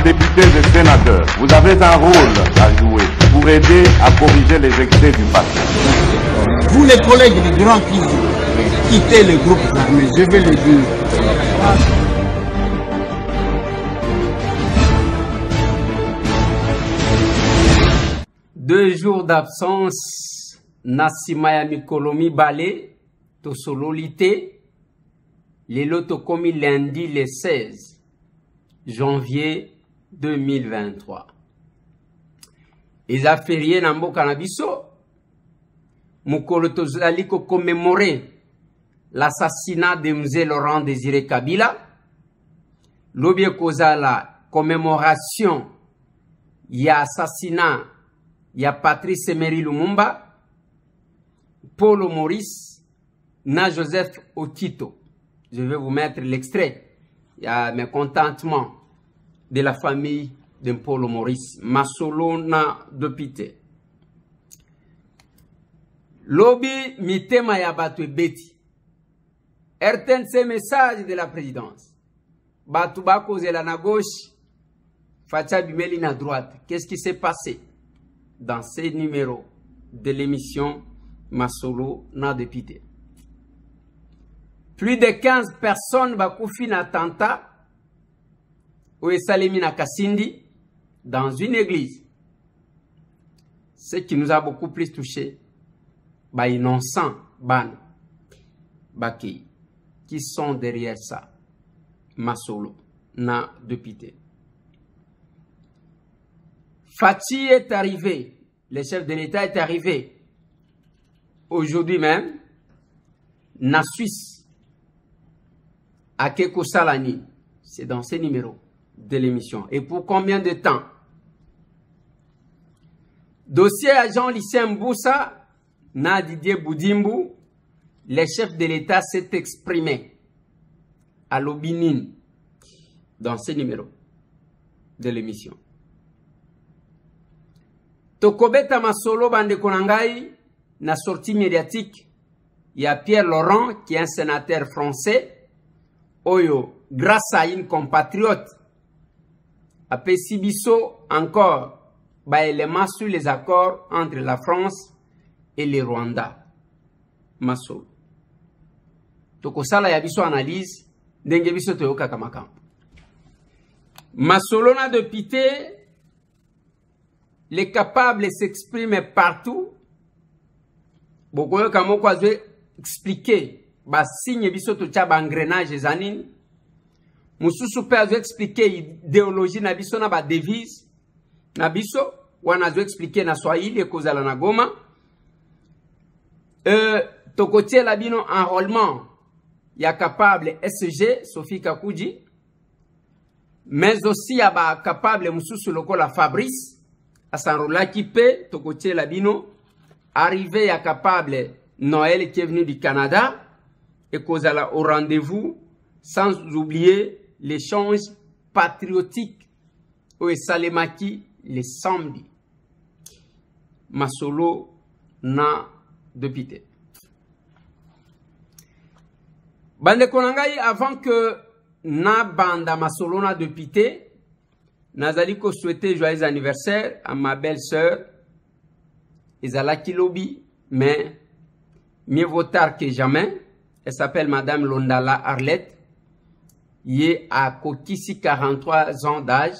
députés et sénateurs, vous avez un rôle à jouer pour aider à corriger les excès du passé. Vous les collègues du Grand qui quittez le groupe armé, je vais le dire. Deux jours d'absence, Nassimaya Mikolomi Balé, Tosololité, les loto commis lundi le 16 janvier 2023. Ils ont fait rien en Bokanabiso. Mukolo tozali ko commémorer l'assassinat de Mzee Laurent Désiré Kabila. Lobie koza la commémoration ya assassinat ya Patrice Emery Lumumba, Paul Maurice, na Joseph Okito. Je vais vous mettre l'extrait. Il y a mes contentements de la famille de Paul Maurice. Masolo na dopité. Lobby mitema ya batu beti. RTNC message de la présidence. Batu bako zela na gauche, Fatia Bimeli na droite. Qu'est-ce qui s'est passé dans ces numéros de l'émission Masolo na dopité? Plus de 15 personnes bakoufi na attentat au Esalemi na Kasindi dans une église. Ce qui nous a beaucoup plus touché, bah innocents, ban, baki, qui sont derrière ça. Masolo na dopité. Fati est arrivé, le chef de l'État est arrivé aujourd'hui même na Suisse. Akeko Salani, c'est dans ces numéros de l'émission. Et pour combien de temps? Dossier à Jean-Lucien Mboussa, na Didier Boudimbu, le chef de l'État s'est exprimé à l'Obinin dans ces numéros de l'émission. Tokobeta Masolo Bande Konangai, na sortie médiatique, il y a Pierre Laurent qui est un sénateur français. Oyo, grâce à une compatriote, a Sibiso encore, élément sur les accords entre la France et le Rwanda. Masolo. Toko sala ya biso analyse, ndenge biso toyoka kamakambo. Masolo na dopité, les capables s'expriment partout. Bokoyo kamoko azwe expliquer. Ba signe biso to tcha ba engrenage zanini mususu pe azo expliquer idéologie na biso na ba devise na biso wana azo expliquer na Swahili ekozala na Goma tokotie la bino enrôlement ya capable SG Sophie Kakuji mais aussi ya ba capable mususu lokola Fabrice asanrola ki pe tokotie la bino arrivé ya capable Noël qui est venu du Canada et causala au rendez-vous, sans oublier l'échange patriotique au Salemaki le samedi. Masolo na dopité. Bande Konangai, avant que na banda Masolo na dopité, nazali ko souhaiter joyeux anniversaire à ma belle-sœur, Ezalaki Lobi, mais mieux vaut tard que jamais. Elle s'appelle Madame Londala Arlette. Il est à Kokisi, 43 ans d'âge.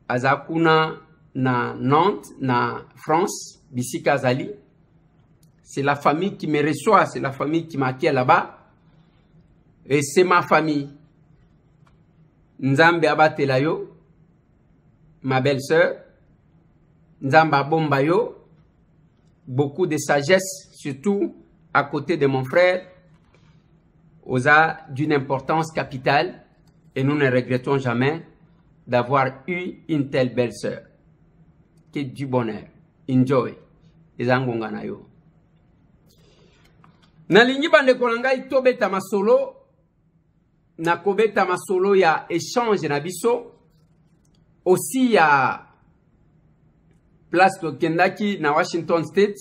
Azakuna na Nantes, na France, Bissi Kazali. C'est la famille qui me reçoit, c'est la famille qui m'accueille là-bas. Et c'est ma famille. Nzambe Abatelayo, ma belle-sœur. Nzamba Bombayo. Beaucoup de sagesse, surtout à côté de mon frère. Osa d'une importance capitale et nous ne regrettons jamais d'avoir eu une telle belle sœur. Que du bonheur. Enjoy. Ezangonganayo. Nalingi bande konangai tobeta masolo. Na kobeta masolo ya échange na biso. Aussi ya place to Kendaki na Washington State.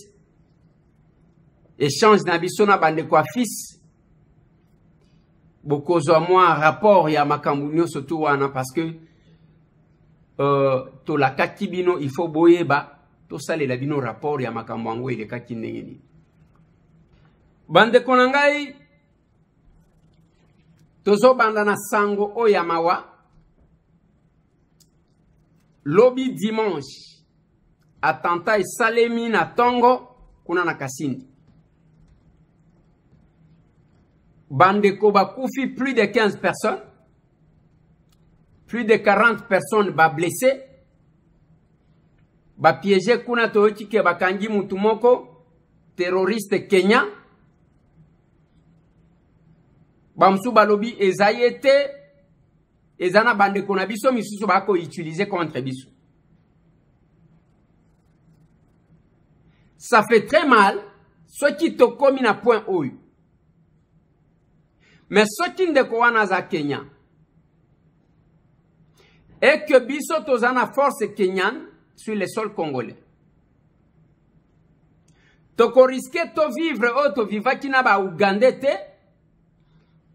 Échange na biso na bande kwa fils. Beaucoup de moi rapport ya makambu surtout wana parce que to la kakibino il faut boyeba to sale la bino rapport ya makambo ile kakinengeni bande konangai tozo banda na sango oyamawa lobi dimanche attentat et salemi na tongo kuna na Kasindi bande ko bakufi plus de 15 personnes. Plus de 40 personnes ba blessées. Ba piégé kuna tooti ke bakangi mutu moko terroriste Kenya. Bamsu balobi ezayete ezana bande kona biso misusu bako utiliser contre biso. Ça fait très mal ce qui to komi na point oyo. Mais ce qui ndeko wana za Kenya et que biso tozana force kenyane sur le sol congolais. Toko risque to vivre o to vivaki na ba Ugandais te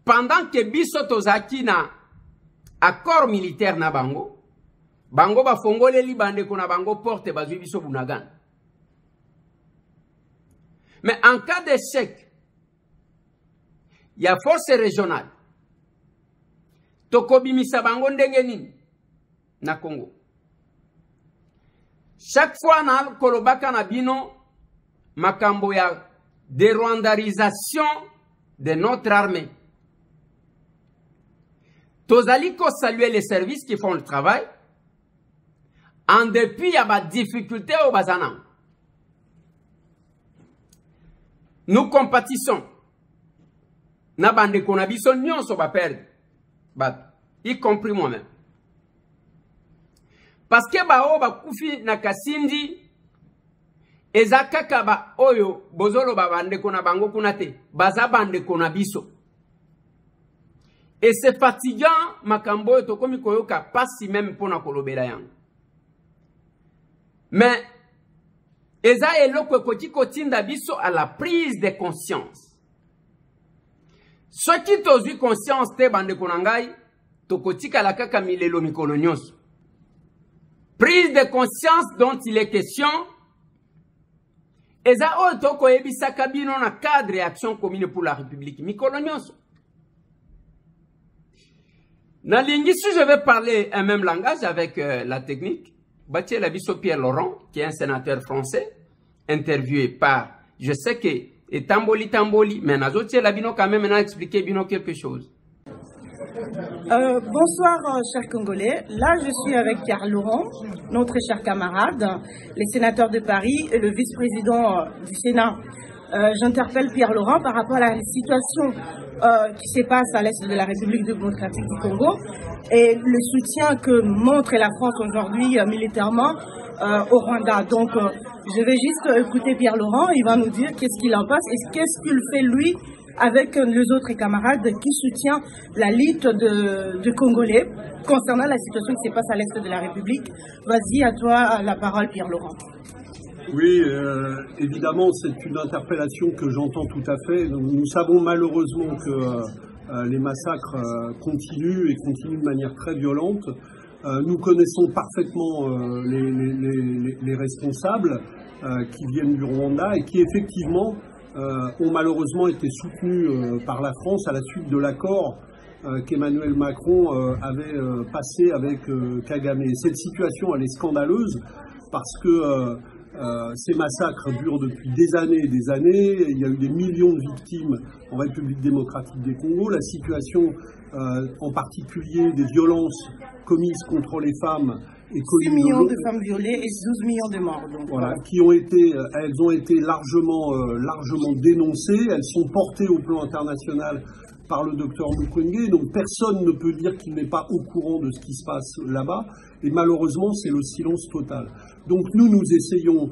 pendant que biso tozaki na accord militaire na bango. Bango ba fongole li bande ko na bango porte bazui biso bunagan. Mais en cas d'échec, il y a force régionale. Toko bimisa bango ndenge nini na Congo. Chaque fois na kolobaka na bino makambo ya dérwandarisation de notre armée. Tozali ko saluer les services qui font le travail en dépit ya ba difficulté au bazana. Nous compatissons. Na bande konabiso nyonso ba perdre. Y compris moi-même. Parce que bao ba kufi na Kasindi ezakaka ba oyo bozolo ba bande kona bango kunate baza bande kona biso. Et c'est fatigant makambo to komi koyoka pasi même pona kolobela yango. Mais eza eloko koti kotinda biso à la prise de conscience. Ce qui tozui conscience te bande konangai to kotika la kaka milelo mikolo nyonso. Prise de conscience dont il est question. Eza otoko ebisa kabino na cadre action commune pour la République. Mikolo nyonso. Na lingisi, je vais parler un même langage avec la technique. Batie la biso Pierre Laurent, qui est un sénateur français, interviewé par, je sais que, et Tamboli, mais Nazotie la bino quand même maintenant expliquer bino quelque chose. Bonsoir, chers Congolais. Là, je suis avec Pierre Laurent, notre cher camarade, le sénateur de Paris et le vice-président du Sénat. J'interpelle Pierre Laurent par rapport à la situation qui se passe à l'est de la République démocratique du Congo et le soutien que montre la France aujourd'hui militairement au Rwanda. Donc, je vais juste écouter Pierre Laurent, il va nous dire qu'est-ce qu'il en pense et qu'est-ce qu'il fait lui avec les autres camarades qui soutiennent la lutte de Congolais concernant la situation qui se passe à l'est de la République. Vas-y, à toi la parole, Pierre Laurent. Oui, évidemment, c'est une interpellation que j'entends tout à fait. Nous savons malheureusement que les massacres continuent et continuent de manière très violente. Nous connaissons parfaitement les responsables qui viennent du Rwanda et qui effectivement ont malheureusement été soutenus par la France à la suite de l'accord qu'Emmanuel Macron avait passé avec Kagame. Et cette situation, elle est scandaleuse parce que ces massacres durent depuis des années et des années. Il y a eu des millions de victimes en République démocratique du Congo. La situation, en particulier des violences commises contre les femmes, et 6 millions de femmes violées et 12 millions de morts. Donc, voilà, elles ont été largement dénoncées. Elles sont portées au plan international par le docteur Mukwege. Donc personne ne peut dire qu'il n'est pas au courant de ce qui se passe là-bas. Et malheureusement, c'est le silence total. Donc nous essayons,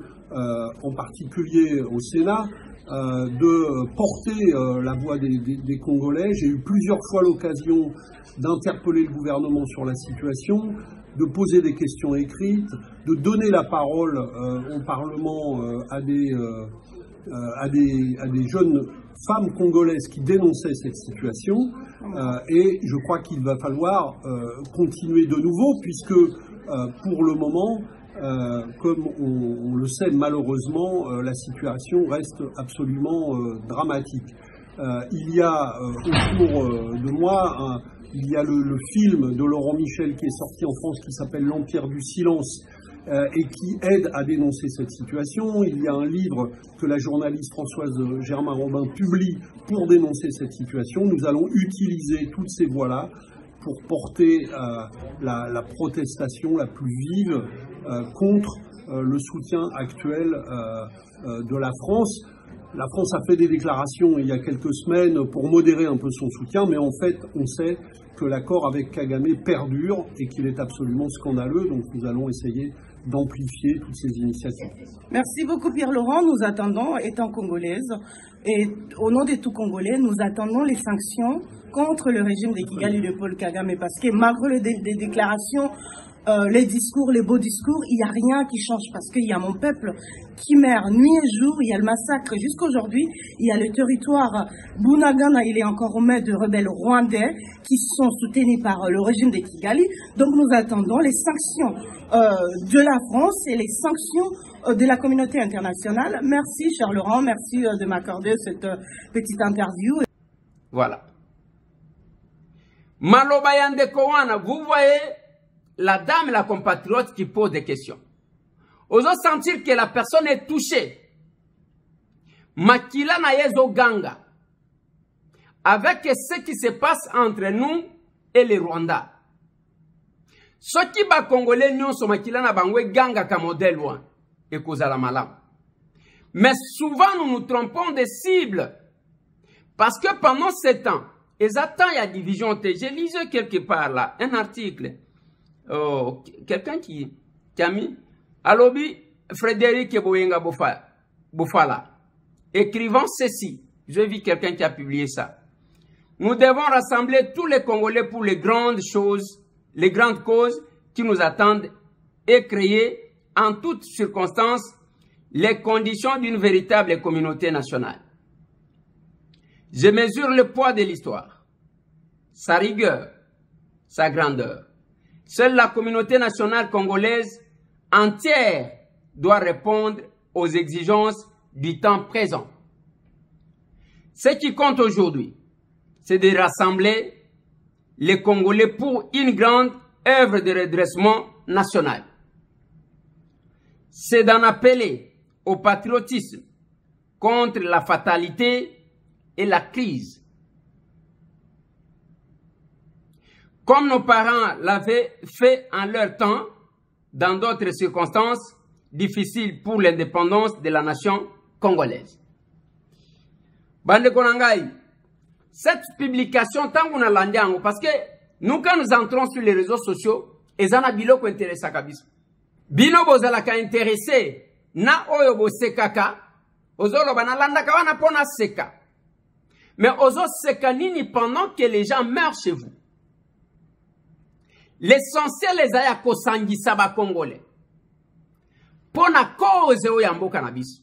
en particulier au Sénat, de porter la voix des Congolais. J'ai eu plusieurs fois l'occasion d'interpeller le gouvernement sur la situation, de poser des questions écrites, de donner la parole au Parlement à des jeunes femmes congolaises qui dénonçaient cette situation. Et je crois qu'il va falloir continuer de nouveau, puisque pour le moment, comme on le sait malheureusement, la situation reste absolument dramatique. Il y a autour de moi, il y a le film de Laurent Michel qui est sorti en France qui s'appelle L'Empire du silence et qui aide à dénoncer cette situation. Il y a un livre que la journaliste Françoise Germain-Robin publie pour dénoncer cette situation. Nous allons utiliser toutes ces voix-là pour porter la protestation la plus vive contre le soutien actuel de la France. La France a fait des déclarations il y a quelques semaines pour modérer un peu son soutien, mais en fait, on sait que l'accord avec Kagame perdure et qu'il est absolument scandaleux. Donc nous allons essayer d'amplifier toutes ces initiatives. Merci beaucoup Pierre-Laurent. Nous attendons, étant congolaise, et au nom de tout Congolais, nous attendons les sanctions contre le régime de Kigali de Paul Kagame, parce que malgré les déclarations, les discours, les beaux discours, il n'y a rien qui change, parce qu'il y a mon peuple qui meurt nuit et jour, il y a le massacre jusqu'aujourd'hui, il y a le territoire Bunagana, il est encore aux mains de rebelles rwandais qui sont soutenus par le régime de Kigali. Donc nous attendons les sanctions de la France et les sanctions de la communauté internationale. Merci cher Laurent, merci de m'accorder cette petite interview. Voilà. Maloba Yande Kowana, vous voyez la dame, la compatriote qui pose des questions. Osons sentir que la personne est touchée. Makila na yezo ganga. Avec ce qui se passe entre nous et les Rwandais. Ce qui ba Congolais nyon so makila na bangwe ganga ka modèle loin. Et kozala malam. Mais souvent nous nous trompons de cible. Parce que pendant ce temps, exactement il y a division. J'ai lu quelque part là, un article. Quelqu'un qui a mis Alobi Frédéric Boyenga Bofala, écrivant ceci. J'ai vu quelqu'un qui a publié ça. Nous devons rassembler tous les Congolais pour les grandes choses, les grandes causes qui nous attendent et créer en toutes circonstances les conditions d'une véritable communauté nationale. Je mesure le poids de l'histoire, sa rigueur, sa grandeur. Seule la communauté nationale congolaise entière doit répondre aux exigences du temps présent. Ce qui compte aujourd'hui, c'est de rassembler les Congolais pour une grande œuvre de redressement national. C'est d'en appeler au patriotisme contre la fatalité et la crise. Comme nos parents l'avaient fait en leur temps, dans d'autres circonstances difficiles pour l'indépendance de la nation congolaise. Bande Konangai, cette publication, tant qu'on a l'andiango, parce que nous, quand nous entrons sur les réseaux sociaux, ils en ont biloko intéressé à kabis. Bino bozalaka intéressé, na oyo bo sekaka, ozolo bana landa kawana pona seka. Mais ozo seka nini pendant que les gens meurent chez vous. L'essentiel les aya kosangisa ba Congolais. Pona cause o yambo cannabis.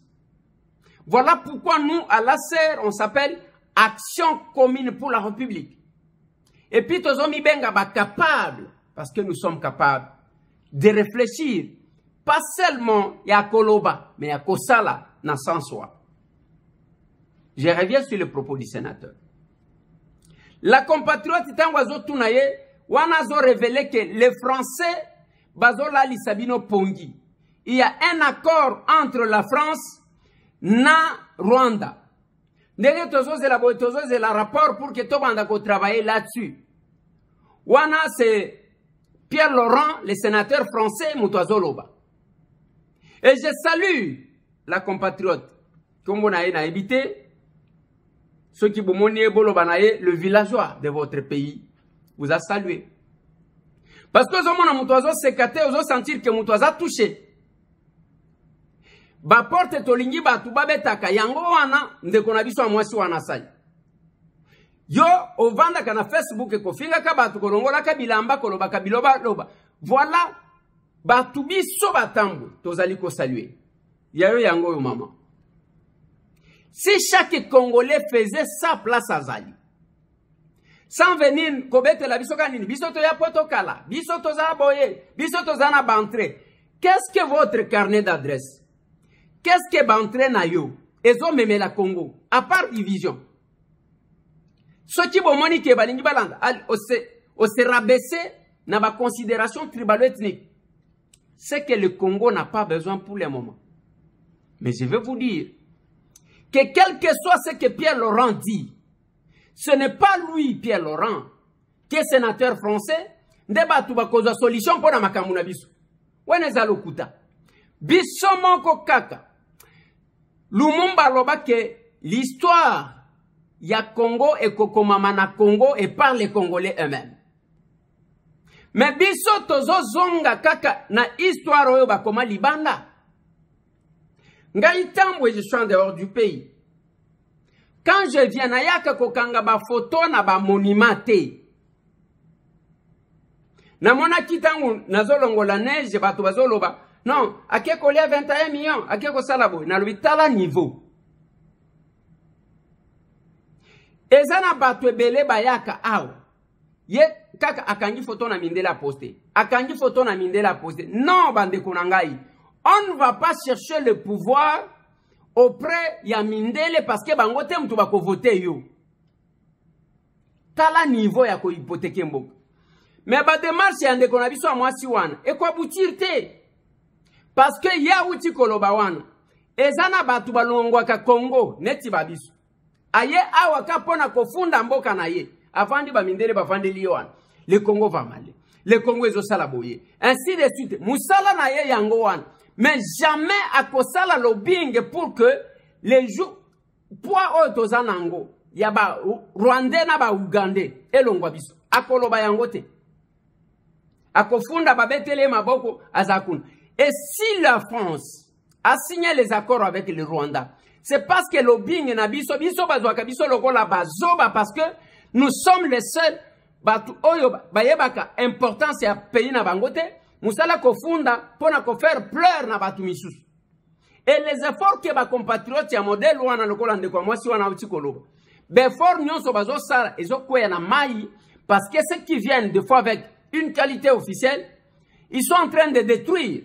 Voilà pourquoi nous, à l'ACER, on s'appelle Action commune pour la République. Et puis, tozomi benga ba capable, parce que nous sommes capables de réfléchir, pas seulement ya koloba, mais ya kosala na sans soi. Je reviens sur le propos du sénateur. La compatriote Tangwazo Tunaye, Wanazo révélé que les Français, Bazola Lisabino Pongi, il y a un accord entre la France na Rwanda. Ndenge tozo la rapport pour que Tobanda ko travailler là-dessus. Wana c'est Pierre Laurent, le sénateur français Moutouazoloba. Et je salue la compatriote comme on a évité ceux qui vous le villageois de votre pays vous a salué. Parce que on a Moutouazo sekate, on sentir que Moutouazo a touché. Ba porte tolingi ba tubabetaka yango wana ndeko na biso amwasi wana sai. Yo ovanda kana Facebook kofinga ka batu kolongola ka bilamba koloba ka biloba loba. Voilà batu biso batambu tozali ko saluer. Yayo yango yo mama. Si chaque Congolais faisait sa place à Zali. sans venir kobete la biso kanini biso to ya poto kala biso to za boye biso to za na bantre. Qu'est-ce que votre carnet d'adresse? Qu'est-ce que bantre na yo ezo meme la Congo à part division? Ce qui bon moni ke balingi balanda o se rabaisser na ba considération tribalo-ethnique. C'est que le Congo n'a pas besoin pour le moment. Mais je vais vous dire que quel que soit ce que Pierre Laurent dit, ce n'est pas lui, Pierre Laurent, qui est sénateur français, débat tout bakoza solution pour la makamuna biso. Weneza lokuta. Biso moko kaka. Lumumba loba que l'histoire ya Congo et kokomama na Congo et par les Congolais eux-mêmes. Mais biso tozo zonga kaka na histoire oyo bakoma libanda. Ngai tambwe je suis en dehors du pays. Quand je viens na yaka kokanga ba photo na ba monument te. Na mona kitangu nazolongo la neige bato bazoloba. Non, akeko lia 21 millions, akeko salabo na lubitala niveau. Ezana bato ebele bayaka awa. Ye kaka akangi photo na mindela poste. Akangi photo na mindela poste. Non, bande konangai. On ne va pas chercher le pouvoir auprès ya mindele parce que bangote mtu bako voter yo. Tala niveau ya ko hypothèque mboka. Mais ba démarche ya ndeko na biso a mwasi wana e kwa butirte. Parce que ya uti koloba wana. Ezana batu balongwa ka Congo neti babiso. Aye awa ka pona kofunda mboka na ye. Avandi ba mindele ba vandeli wana. Le Congo va mal. Le Congo ezo sala boye. Ainsi de suite. Musala na ye yango wana. Mais jamais à kosala lobbying pour que les jours poa otozanango yaba Rwandais na ba Ugandais elongwa biso akoloba yango te akofunda babetele maboko azakuna. Et si la France a signé les accords avec le Rwanda, c'est parce que lobbying na biso biso bazwaka biso lokola bazoba parce que nous sommes les seuls batu oyo bayebaka importance ya pays na bango te. Musala kofunda pona ko faire pleur na batu misusu. Et les efforts que ba compatriotes ya modèle wana lokola ndeko mwasi wana utikoloba. Be effort nyonso bazo sala ezo kwea na mai parce que ceux qui viennent des fois avec une qualité officielle, ils sont en train de détruire.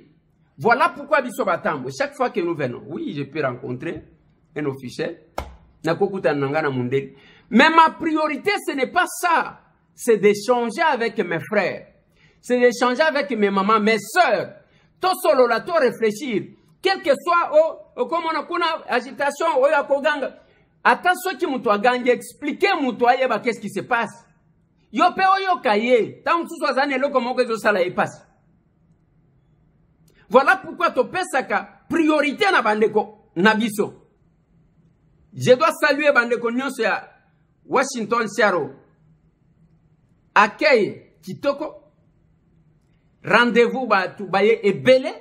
Voilà pourquoi biso batambo chaque fois que nous venons, oui, je peux rencontrer un officiel na kokuta nanga na mundeli. Mais ma priorité ce n'est pas ça, c'est d'échanger avec mes frères. C'est d'échanger avec mes mamans, mes soeurs. Tout solo là, tout réfléchir. Quel que soit, comme on a une agitation, ou ya koganga. Attention qui moutoua gangue, expliquez moutoua yeba qu'est-ce qui se passe. Yo pe oyo kaye, tant que soit zane lo comme on sala y passe. Voilà pourquoi to pesaka priorité na bandeko nabiso. Je dois saluer bandeko nyonso ya Washington Seattle. Accueil kitoko. Rendez-vous batu baye ebele.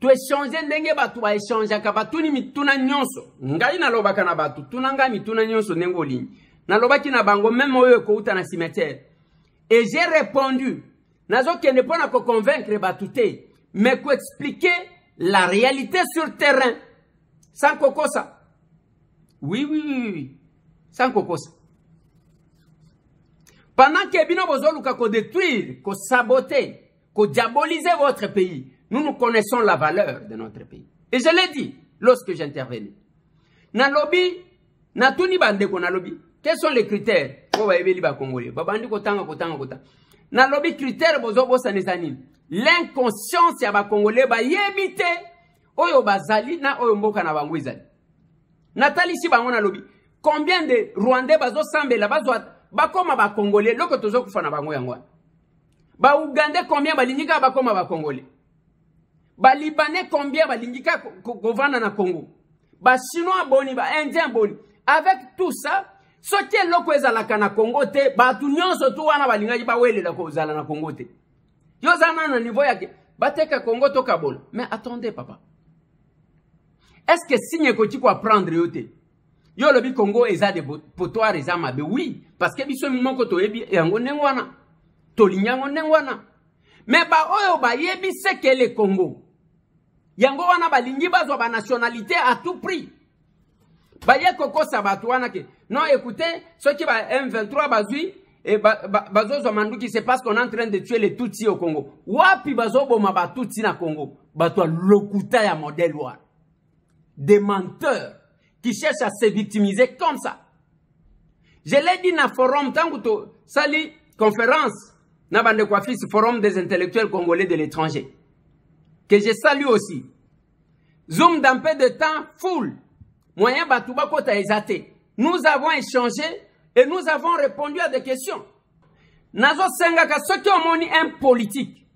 Tu échanger ndenge batu ba échanger ka batu ni mituna nyonso. Ngai na lobaka na batu tunanga mituna nyonso nengo ligne. Na lobaki na bango même oyo ko uta na cimetière. Et j'ai répondu nazo kende pona ko convaincre batu te, mais ko expliquer la réalité sur terrain. Sans kokosa. Oui. Sans kokosa. Pendant que bino bozoluka ko détruire, ko saboter, ko diaboliser votre pays, nous connaissons la valeur de notre pays. Et je l'ai dit lorsque j'intervenais. Na lobby, na tuni bandeko na lobby. Quels sont les critères? Babandi kotanga. Na lobby critères bozo bosa nezani. L'inconscience ya ba Congolais ba yebite oyo bazali na oyo mboka na bango ezali. Natali si bango na lobby. Combien de Rwandais bazo sambela bazo bakoma ba Congolais loko tozo kufana bango yango. Ba Ugandais combien balingika bakoma ba Congolais. Ba Libanais combien balingika govana na Congo. Ba Chinois boni, ba Indien boni. Avec tout ça, ce qui est loko ezalaka na Congo te, ba tu nyonso tu wana balingaji ba welela ko zala na Congo te. Yo zana na niveau yake, bateka Congo to kabolo. Mais attendez papa. Est-ce que signe ko ti ko apprendre yo te? Yo lobi Congo eza de potoir eza mabe, oui, parce que biso moko to yebi yango nengwana. To linyango nengwana. Mais ba oyo ba yebi se que le Congo. Yango wana ba lingi bazwa ba nationalité à tout prix. Baye koko sabatouana que non écoutez, ceux qui va M23 bazui et bazo zomanduki c'est parce qu'on est en train de tuer les Tutsis au Congo. Wapi bazo boma ba Tutsi na Congo. Batwa lokuta ya modèle war. Des menteurs qui cherchent à se victimiser comme ça. Je l'ai dit dans le forum, tant que sali conférence, na bande kwa fils forum des intellectuels congolais de l'étranger. Que je salue aussi. Zoom d'un peu de temps, full. Moyen Batouba Kota Ezate. Nous avons échangé et nous avons répondu à des questions. Nazo Sengaka, ceux qui ont moni un politique.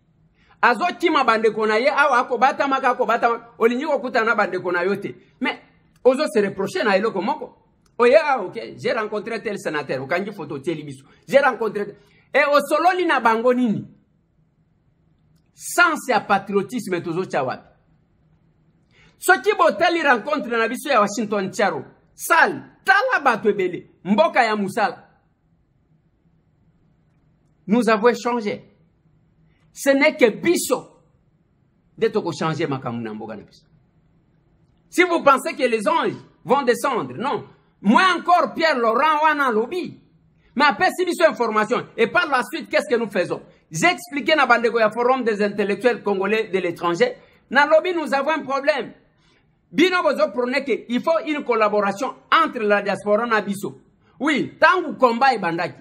Azo Kima Bande Konaye, Awa Kobata Maka Kobata, Oliniko Kutana Bande Konayote. Mais, Ozo se reprocher na Eloko Moko. Oye, ah, ok, j'ai rencontré tel sénateur, Okanji Foto Télibiso. J'ai rencontré. Et au solo Lina Bangonini. Sans ce patriotisme, Tozo Chawat. Ce qui boteli rencontre na biso ya Washington Charo. Sal, tala batwebele, mboka ya musala. Nous avons échangé. Ce n'est que biso de toko changer makamuna mboka na biso. Si vous pensez que les anges vont descendre, non. Moi encore Pierre Laurent wana lobby. Mais après si biso information et par la suite qu'est-ce que nous faisons? J'ai expliqué na bandeko ya forum des intellectuels congolais de l'étranger. Na lobby nous avons un problème. Bino bozo prône que il faut une collaboration entre la diaspora et Nabiso. Oui, tant que combat et bandaki.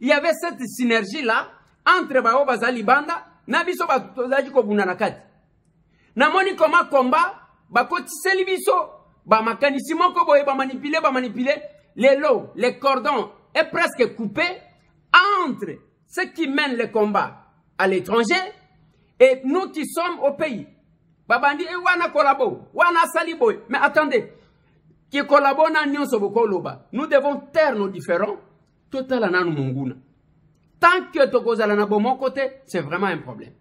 Il y avait cette synergie là entre Bao Bazali Banda, Nabiso Batozaji Kobunanakati. Namoni comment combat, Bakoti Selibiso, Bamakanissimo Koboye, Bamanipiler, les lots, les cordons est presque coupé entre ceux qui mènent le combat à l'étranger et nous qui sommes au pays. Babandi e wana kolabo, wana saliboy. Mais attendez, qui collabore na nyon soboko loba. Nous devons taire nos différends. Total ananu munguna. Tant que tokozala na bon mon côté, c'est vraiment un problème.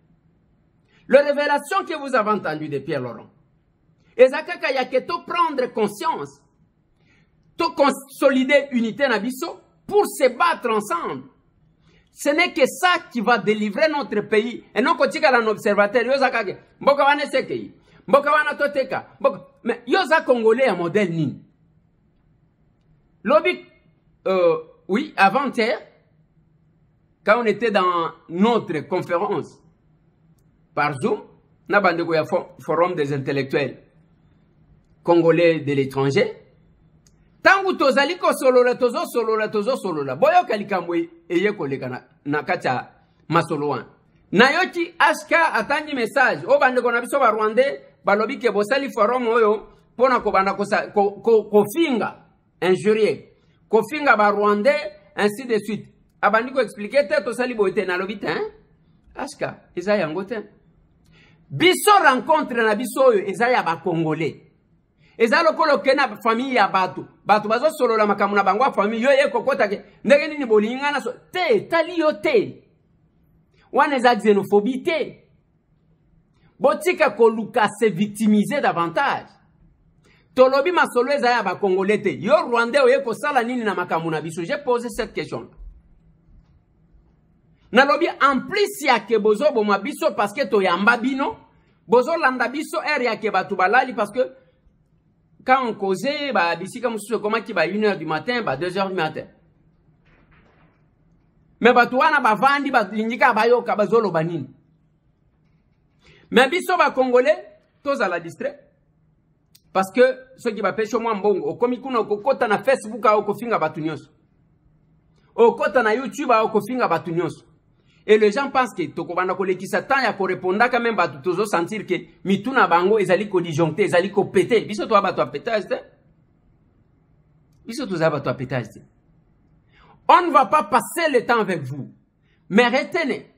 La révélation que vous avez entendue de Pierre Laurent. Ezakaka yaketo prendre conscience. To consolider unité na biso pour se battre ensemble. Ce n'est que ça qui va délivrer notre pays. Et non, quand tu as un observateur, Yozakage, Mbokawane Sekei, Mbokawana Toteka, mais Yosa Congolais un modèle ni. Lobby, oui, avant-hier, quand on était dans notre conférence par Zoom, Nabandeko ya forum des intellectuels congolais de l'étranger, tangu tozali ko solola tozo solola boyo kalikamwe eye koleka na kacha masoloan na yoti aska atangi message o bande ko na biso ba Rwandais balobi ke bosali forum oyo pona ko banda ko finga injurier ko finga ba Rwandais ainsi de suite abandi ko expliquer te to sali boite na lobi te aska eza yango te biso rencontre na biso oyo eza ya ba Congolais. Ezalo kolo kena famille ya batu bazo solo la makamuna bangwa famille yo ye kokota ke ndenge nini bolinga na so te tali yo te wana za xénophobie te botika koluka se victimiser davantage tolobi masolo eza ya ba Congolais te yo Rwandais oye ko sala nini na makamuna biso. J'ai posé cette question na lobi en plus ya ke bozo bo mabiso parce que to yamba bino bozo landa biso er ya ke batu balali parce que quand on causait, ici comme si comment qui 1h du matin, 2h du matin. Mais batuana bavandi balinjika bayoka bazolo banini. Mais biso ba Congolais, tous à la distrait. Parce que ceux qui va pêcher moi mbongo, au komikuna okota na Facebook a okofinga batunyos. Okota na YouTube a okofinga batunyos. Et les gens pensent que tokobanda kolekisa tant ya ko répondre quand même batu tozo sentir que mituna bango ezali ko disjoncter, ezali ko péter. Biso to ba to pétage. Biso to za ba to pétage. On ne va pas passer le temps avec vous. Mais retenez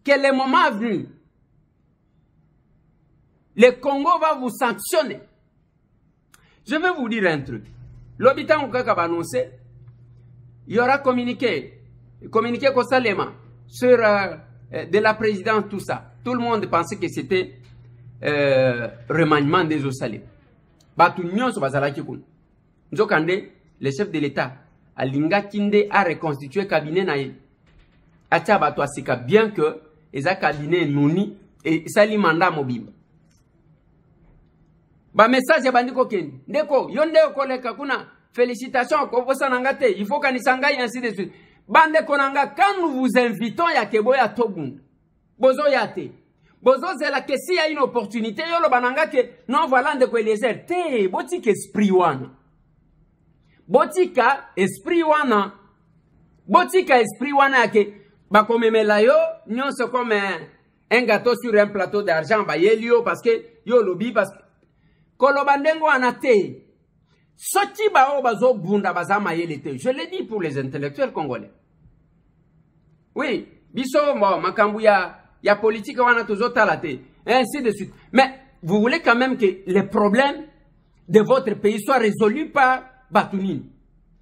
que le moment venu, le Congo va vous sanctionner. Je vais vous dire un truc. L'habitant au Kaka va annoncer, il y aura communiqué Kosalema sur de la présidence, tout ça. Tout le monde pensait que c'était remaniement des Osalem. Batunion sur Bazalaki Kun. Nzokande, le chef de l'État, Alinga Kinde a reconstitué le cabinet naïe. Acha Batouasika, bien que Eza cabinet Nouni et Sali Manda Mobimba. Ba message bandiko ken. Ndeko, yonde koleka kuna félicitations ko bosananga te, il faut kanisanga ainsi de suite. Bande konanga, quand nous vous invitons ya keboya tobun. Bozo yate. Bozo c'est la que s'il y a une opportunité, yo lo bananga que non voilà ndeko Eliezer te, botika esprit wana. Botika esprit wana. Botika esprit wana ke ba komemela yo, nyonso comme un gâteau sur un plateau d'argent ba yelio parce que yo lobi parce que kolobandengo anate. Soti ba o bazo bunda bazama yelete. Je l'ai dit pour les intellectuels congolais. Oui, biso bon makambu ya politique wana tozo talate, ainsi de suite. Mais vous voulez quand même que les problèmes de votre pays soient résolus par Batounine.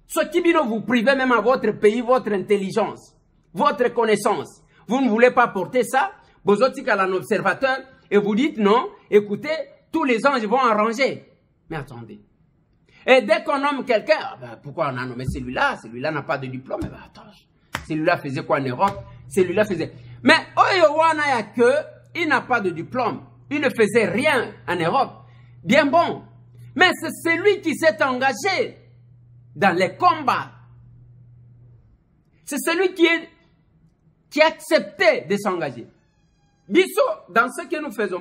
Ce qui bino vous privez même à votre pays, votre intelligence, votre connaissance. Vous ne voulez pas porter ça, vous êtes un observateur et vous dites non, écoutez, tous les anges vont arranger. Mais attendez. Et dès qu'on nomme quelqu'un, pourquoi on a nommé celui-là? Celui-là n'a pas de diplôme. Mais attends, celui-là faisait quoi en Europe? Celui-là faisait... Mais Oyowana que il n'a pas de diplôme. Il ne faisait rien en Europe. Bien bon. Mais c'est celui qui s'est engagé dans les combats. C'est celui qui a accepté de s'engager. Bisso, dans ce que nous faisons,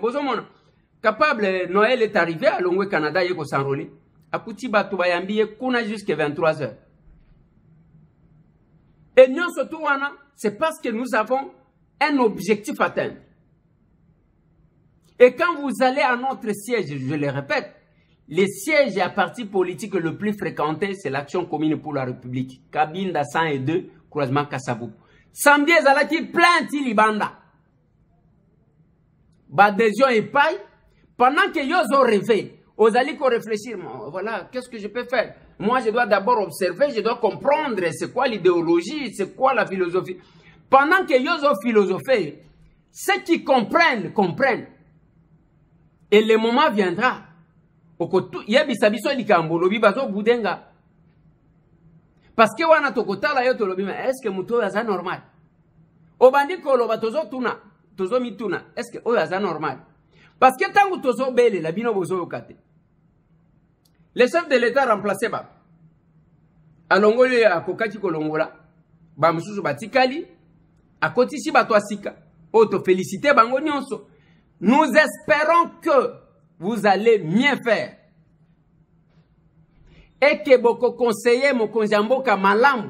capable, Noël est arrivé à Longwe Canada, il faut s'enrôler. À Koutiba, Toubayambi, Kuna jusqu'à 23 heures. Et nous, surtout, c'est parce que nous avons un objectif à atteindre. Et quand vous allez à notre siège, je le répète, les sièges à parti politique le plus fréquenté, c'est l'Action commune pour la République. Kabinda 102, croisement Kassabou. Samedi, Zalaki, plein de Libanda. Badésion et paille. Pendant que yo ont rêvé, aux alliés réfléchir, voilà, qu'est-ce que je peux faire? Moi, je dois d'abord observer, je dois comprendre c'est quoi l'idéologie, c'est quoi la philosophie. Pendant que yo ont philosophé, ceux qui comprennent, comprennent. Et le moment viendra. Parce que wana tokotala yo tolobi, est-ce que muto yaza normal? Obandi koloba tozo tuna, tozo mituna, est-ce que oyo yaza normal? Parce que tant que tozo bele la bino bozo yokate. Le chef de l'État remplacé ba. Alongole ya kokati kolongola, ba mususu batikali, akotisi ba toasika. Auto féliciter bango nyonso. Nous espérons que vous allez mieux faire. Et que beaucoup conseillers mon konjamboka malamu.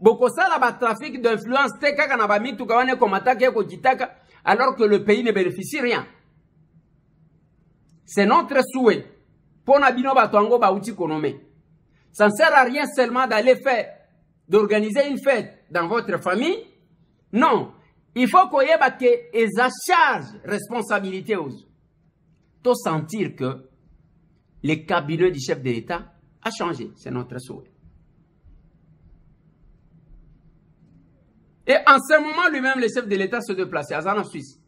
Beaucoup sala ba trafic d'influence te kaka na ba mitu kawane komataka ko jitaka alors que le pays ne bénéficie rien. C'est notre souhait. Pour nabino ba toango ba uti konome. Ça ne sert à rien seulement d'aller faire, d'organiser une fête dans votre famille. Non. Il faut qu'on y ait une charge, responsabilité aux autres. Pour sentir que le cabinet du chef de l'État a changé. C'est notre souhait. Et en ce moment, lui-même, le chef de l'État se déplaçait à en Suisse.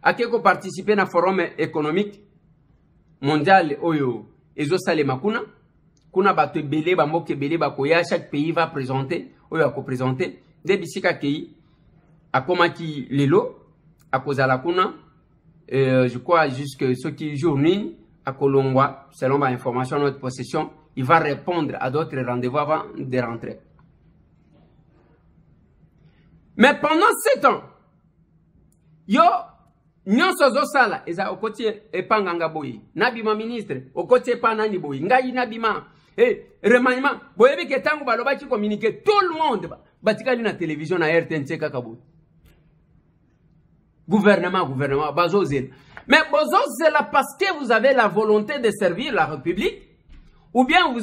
A quelqu'un participé à un forum économique mondial, Oyo, Ezo Salemakuna. Kuna bate belé, bamoke belé, bakoya, chaque pays va présenter, Oyo a présenter, des bisika kei, à Komaki Lelo, à Kozalakuna, je crois jusque ceux qui journent à Kolongwa, selon ma information, notre possession, il va répondre à d'autres rendez-vous avant de rentrer. Mais pendant 7 ans, yo, nyonso zo sala, eza okoti epanganga boyi, nabima ministre, okoti epanani boyi, ngai nabima, remaniement, boyebi ke tango baloba ki communiquer, tout le monde, batikali na télévision na RTNC kakabo. Gouvernement, bazozel. Mais bazozel parce que vous avez la volonté de servir la République, ou bien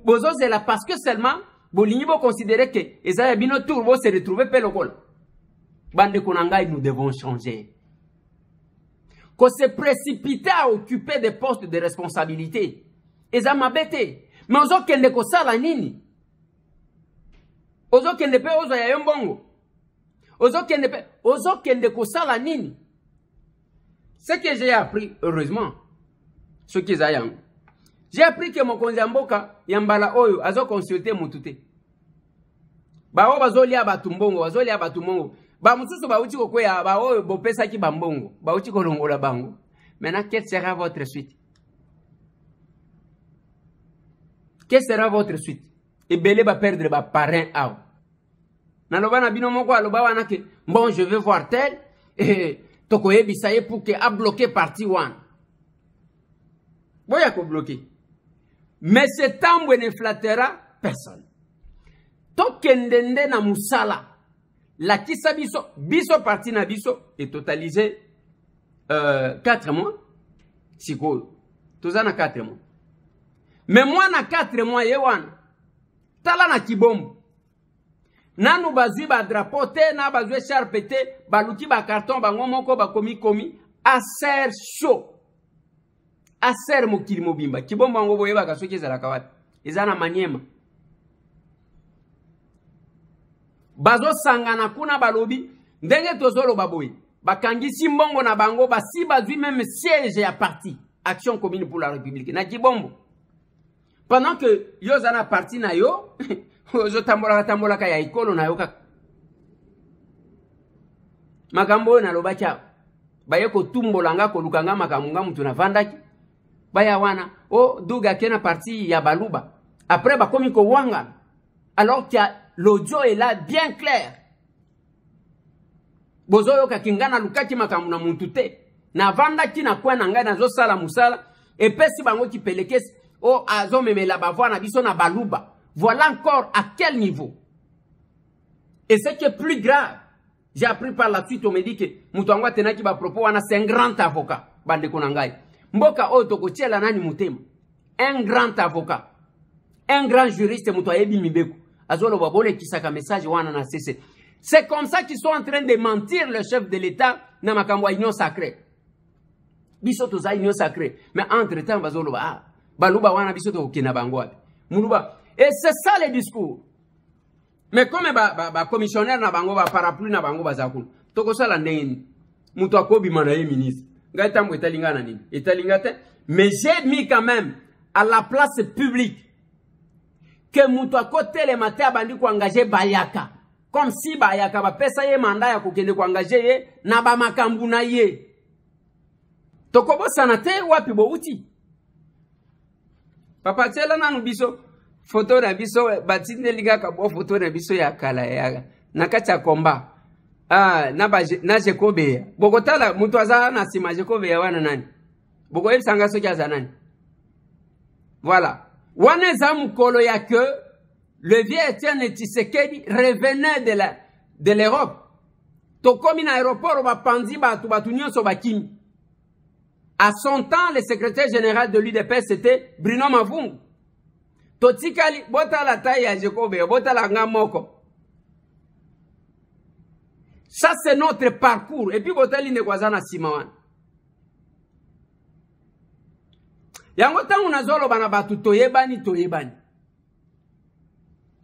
bazozel parce que seulement, Bolinibo considérait que Esaïa Bino Tourbo se retrouvait pelokol. Bande Konangai, nous devons changer. Qu'on se précipite à occuper des postes de responsabilité. Eza mabete. Mais ozo kende ko sala nini? Ozo kende pe ozo ya yombongo. Ozo kende ko sala nini? Ce que j'ai appris, heureusement, ce qui est ayant. J'ai appris que mon konjamboka yambala oyo azo consulter mutute. Ba o bazolia batumbongo, bazolia batumbongo. Ba mususu ba uchi kokwe ya ba oyo bopesa ki bambongo, ba uchi kolongola bango. Maintenant, quelle sera votre suite? Quelle sera votre suite? Et Belé va perdre ba parrain out. Naloba na bino moko aloba wana ke bon je veux voir tel et tokoye bisaye pour que a bloqué parti one. Boya ko bloqué. Mais ce temps ne flattera personne. Tokendende na musala. La kisa biso parti na biso est totalisé 4 mois. Siko. Tozana 4 mois. Mais moi na 4 mois yewana. Tala na kibombo. Nanu bazui ba drapeau te na bazui charpe te baluki ba carton bango moko ba komi aser chaud. Aser mokili mobimba. Kibombo bango boyeba ka soki ezala kawati. Ezana Maniema. Bazo sangana kuna balobi ndenge tozolo baboy. Bakangisi mbongo na bango basi bazui même siège ya parti Action commune pour la République. Na kibombo. Pendant que yo zana parti na yo zo tambola ka ya ikolo na yo ka makambo na lobacha baye ko tumbolanga ko lukanga makamunga mutu na vandaki baya wana duga kena parti ya baluba après ba komi ko wanga alors que l'audio est là bien clair bozo yo ka kingana lukaki makamuna muntu te na vandaki na kwa na ngai na zo sala musala et pesi bango ki pelekesi azo memela bavoi na biso na baluba. Voilà encore à quel niveau. Et ce qui est plus grave, j'ai appris par la suite, on me dit que Moutouangwa Tenaki ba propos, c'est un grand avocat. Bande konangai. Mboka otoko tiela nani mutema. Un grand avocat. Un grand juriste Moutouayebi Mibeku. Azolo babole qui saka message wana na cessé. C'est comme ça qu'ils sont en train de mentir le chef de l'État na makamwa union sacrée. Biso toza union sacrée. Mais entre temps bazolo baluba wana biso to kina bangwa. Muluba. Et c'est ça le discours. Mais comme commissionnaire na bango ba parapluie na bango bazakulu. Toko sala ndeni. Mutu akobi mana ye ministre. Ngai tambo etalinga na nini? Etalinga te. Mais j'ai mis quand même à la place publique que mutu akote le matin abandi ko engager Bayaka. Comme si Bayaka ba pesa ye mandat ya kokende ko engager ye na ba makambu na ye. Toko bo sanate wapi bo uti. Papa tela nanu biso photo na biso batine liga ka bo photo na biso ya kala ya nakacha komba na Jekobe bogotala mutu aza na sima Jekobe ya wana nani bogo el sanga soki aza nani voilà wana za mukolo ya que le vieux Etienne Tshisekedi revenait de l'Europe to komi na aéroport ba pandi batu nyonso bakimi. À son temps, le secrétaire général de l'UDPS, c'était Bruno Mavungu. Totikali, bota la taille à Jekobe, bota la ngamoko. Ça, c'est notre parcours. Et puis, bota l'ine kwazana simawan. Yango tangu nazolo bana batu toyebani.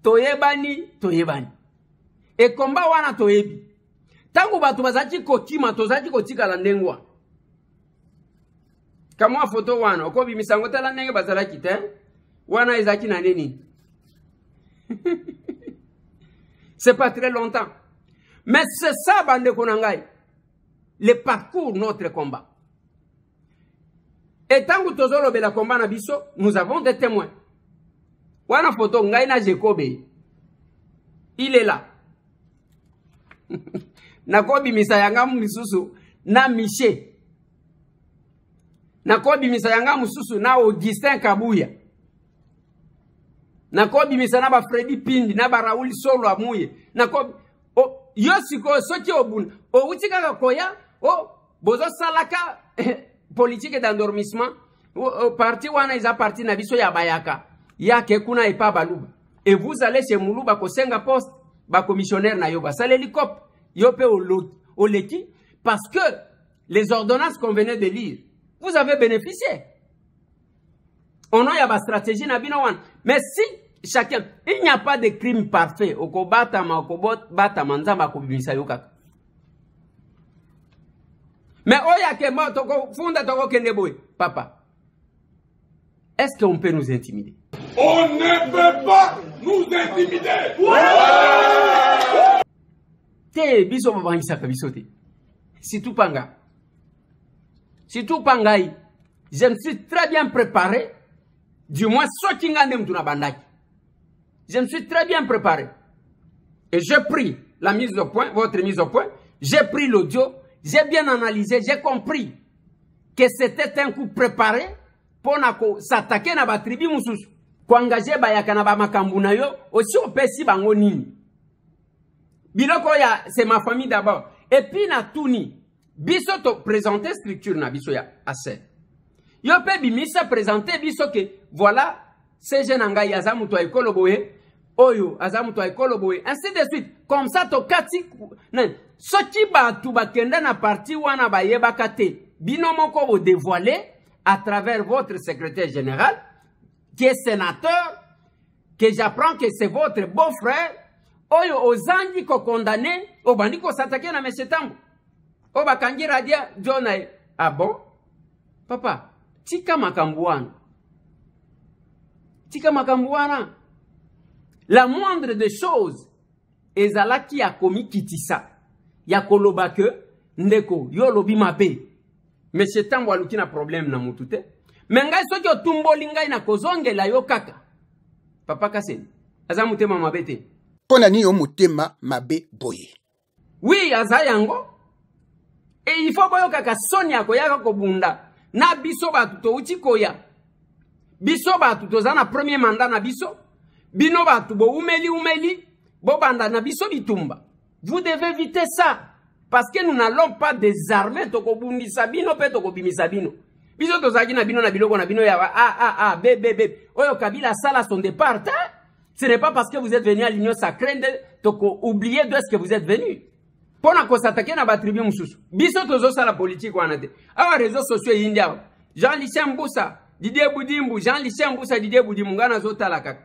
Toyebani. Et komba wana toyebi. Tangu batu bazaki kokima, tozaki kotika la ndengwa. Kama photo wana okobi misango tala ndenge bazala kite wana ezaki na nini. C'est pas très longtemps. Mais c'est ça bande konangai. Le parcours notre combat. Et tant que tozolo bela combat na biso, nous avons des témoins. Wana photo ngai na Jekobe. Il est là. Nakobi misayanga misusu na Miché. Nakobi misayanga mususu na Augustin Kabuya. Nakobi misana ba Freddy Pindi na ba Raoul Solo amuye. Nakobi yosiko soki obun. O utika koya bozo salaka politique d'endormissement. Parti wana isa parti na biso ya Bayaka. Yake kuna epa baluba. Et vous allez chez Muluba ko senga poste ba commissionnaire na yoba. Ça l'hélicoptère yope au leki parce que les ordonnances qu'on venait de lire vous avez bénéficié. On a une stratégie na bino wan. Mais si chacun, il n'y a pas de crime parfait. Okobata ma okobot bata manzamba kubimisa yoka. Mais oya ke mo toko funda toko kende boy. Papa, est-ce qu'on peut nous intimider? On ne peut pas nous intimider. Te biso babangisa ka biso te. Si tout panga. surtout Pangaï. Je me suis très bien préparé. Du moins, je me suis très bien préparé. Et j'ai pris la mise au point, votre mise au point. J'ai pris l'audio. J'ai bien analysé. J'ai compris que c'était un coup préparé pour s'attaquer à la tribu Moussous. Pour engager Bayakana Makambouna yo, aussi au Pessi Bangonini. Biloko ya, c'est ma famille d'abord. Et puis na Touni. Biso to présenter structure na biso ya assez. Yo pe bimisa présenter biso que voilà ces jeunes angai azamu to ekolo boye oyo azamu to ekolo boye ainsi de suite comme ça to kati nan soki ba tu ba kenda na parti wana ba yeba kate bino moko bo dévoiler à travers votre secrétaire général qui est sénateur que j'apprends que c'est votre beau-frère oyo ozangi ko condamné o bandi ko s'attaquer na monsieur Tambo o ba kangi radia John ah bon papa tika makambuana. Tika makambuana. La moindre des choses, ezala qui a commis kitisa. Ya koloba ke, ndeko, yo lobi mabe. Monsieur Tambo aluki na problème na mutute. Mengai soki otumbo lingai na kozonge la yo kaka. Papa Kaseni, aza mutema mabete. Pona ni yo mutema mabe boye. Oui, aza yango. Et il faut boyo kaka sonia ko yaka ko bunda. Na biso batu to uti koya. Biso batu to zana premier mandat na biso. Bino batu bo umeli. Bo banda na biso bitumba. Vous devez éviter ça. Parce que nous n'allons pas désarmer to ko bundi sabino pe to ko bimi sabino. Biso to zaki na bino na biloko na bino ya bébé. Oyo Kabila sala son départ. Ce n'est pas parce que vous êtes venu à l'Union sacrée to ko oublier d'où est-ce que vous êtes venu. Pona ko s'attaquer na ba tribu mususu. Biso tozo sala politique wana te. Awa réseaux sociaux india. Jean-Lucien Mboussa, Didier Boudimbu, Jean-Lucien Mboussa, Didier Boudimbu ngana zo tala kaka.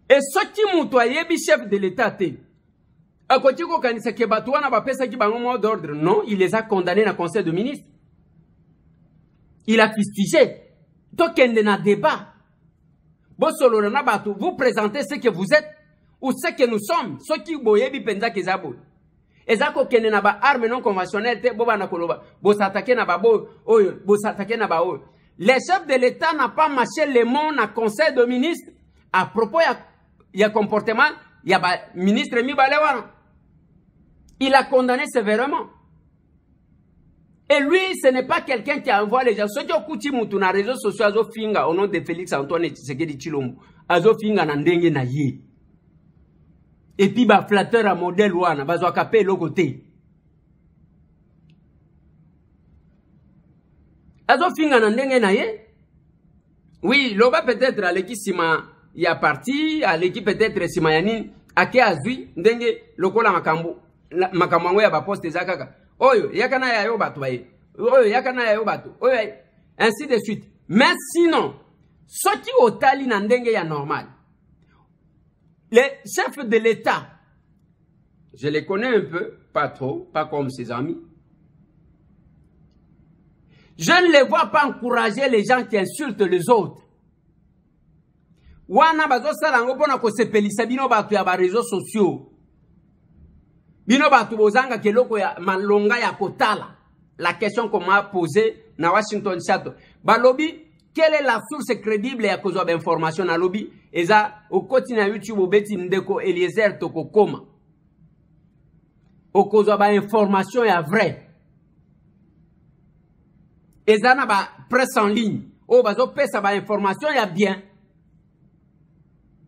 Et soki muto ayebi chef de l'état te. Akoti ko kanisa ke batu wana ba pesa ki bango mot d'ordre. Non, il les a condamnés na conseil de ministre. Il a fustigé. Tokende na débat. Bosolo na batu, vous présentez ce que vous êtes. Ou ce que nous sommes, ceux qui boyebi penza kezabo. Ezako kene na ba arme non conventionnelle te boba na koloba. Bo s'attaquer na ba bo oyo, bo s'attaquer na ba oyo. Les chefs de l'État n'a pas marché les mots na conseil de ministre à propos ya comportement ya ba ministre mi balewana. Il a condamné sévèrement. Et lui, ce n'est pas quelqu'un qui envoie les gens. Ceux qui ont coutué mutu na réseaux sociaux azo finga au nom de Félix Antoine Tshisekedi Tshilombo. Azo finga na ndenge na ye. Et puis, bah, flatteur à modèle ouana, bah, zo akapé l'autre côté. Azo finga na ndenge na ye. Oui, loba peut-être à l'équipe sima ya parti, à l'équipe peut-être sima yani, ake azui, ndenge lokola makambo, makambo ya ba poste zakaka. Oyo, yakana ya yo batu baye. Oyo, yakana ya yo batu. Oyo, ainsi de suite. Mais sinon, ce qui otali na ndenge ya normal. Les chefs de l'État, je les connais un peu, pas trop, pas comme ses amis. Je ne les vois pas encourager les gens qui insultent les autres. Wana bazo salango pona ko sepelisa bino batu ya ba réseaux sociaux. Bino batu bozanga keloko ya malonga ya kotala. La question qu'on m'a posée na Washington Chateau. Balobi, quelle est la source crédible ya kozwa d'information na lobby? Eza au quotidien YouTube obeti ndeko Eliezer toko koma. O kozwa ba information ya vrai. Eza na ba presse en ligne. O bazo pesa ba information ya bien.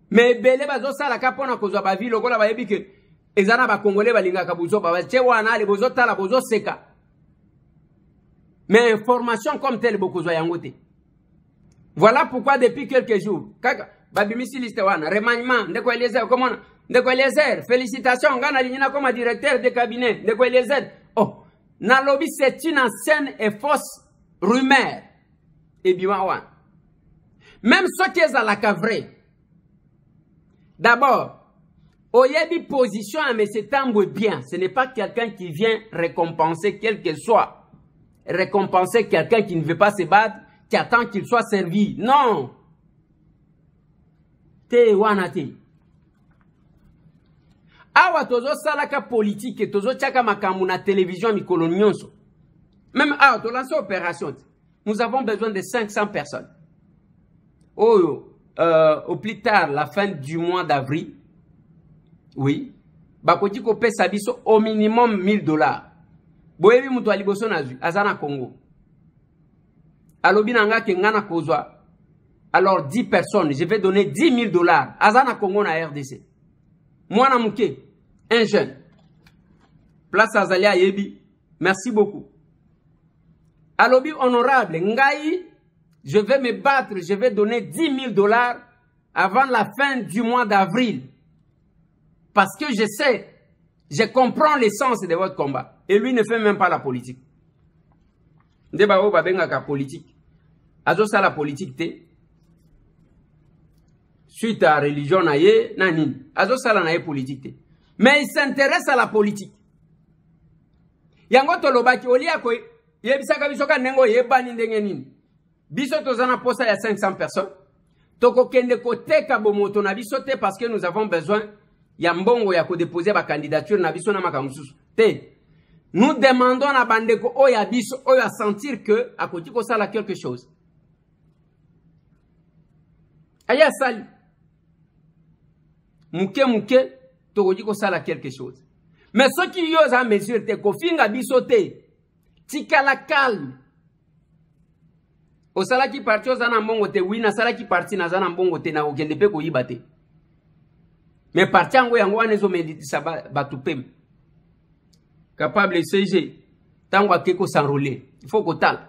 Mais bele bazo sala kapona kozwa ba vi lokola ba yebi ke eza na ba congolais balinga kabuzo ba che wana ale bozo tala bozo seka. Mais information comme telle bokozwa yango te. Voilà pourquoi depuis quelques jours, kaka babimisi liste wana remaniement ndeko Eliezer comment ndeko Eliezer félicitations ngana linyina comme directeur de cabinet ndeko Eliezer. Oh, na lobby c'est une ancienne et fausse rumeur. Et bien wana. Même ce qui est à la cavre. D'abord, oyebi position à M. Tambo bien, ce n'est pas quelqu'un qui vient récompenser quel que soit. Récompenser quelqu'un qui ne veut pas se battre, qui attend qu'il soit servi. Non. Te wana te. Awa tozo salaka politique, tozo tchaka makambu na télévision mikolo nyonso. Même à lancer opération, nous avons besoin de 500 personnes. Au plus tard, la fin du mois d'avril, oui, bakoti ko pesa biso au minimum $1000. Boyebi mutu aliboso na zu, azana Congo. Alobi nanga ke ngana kozwa. Alors 10 personnes, je vais donner $10,000. Azana Congo na RDC. Moi na muke, un jeune. Place Azalia Yebi. Merci beaucoup. Alobi honorable, ngai, je vais me battre, je vais donner $10,000 avant la fin du mois d'avril. Parce que je sais, je comprends l'essence de votre combat. Et lui ne fait même pas la politique. Ndeba o babenga ka politique. Azo sa la politique te. Suite à la religion naye, nanin. Azo sa la naye politique te. Mais il s'intéresse à la politique. Yango tolobaki olia ko yebisaka bisoka nengo yebani ndenge nini. Biso tozana posa ya 500 personnes. Toko kende ko teka bomoto na biso te parce que nous avons besoin ya mbongo ya ko déposer ba candidature na biso na makamususu. Te. Nous demandons à bandeko oya biso oya sentir que à côté ko sala quelque chose. Aya sali. Muke toko ko sala quelque chose. Mais ceux qui osent à mesure te kofinga biso te. Tika la calme. O sala ki parti ozana mbongo te wina sala ki parti na zana mbongo te na okende pe ko yibate. Mais parti yango yango anezo meditisa batupem. Capable CG tango akeko s'enrôler. Il faut qu'on tale.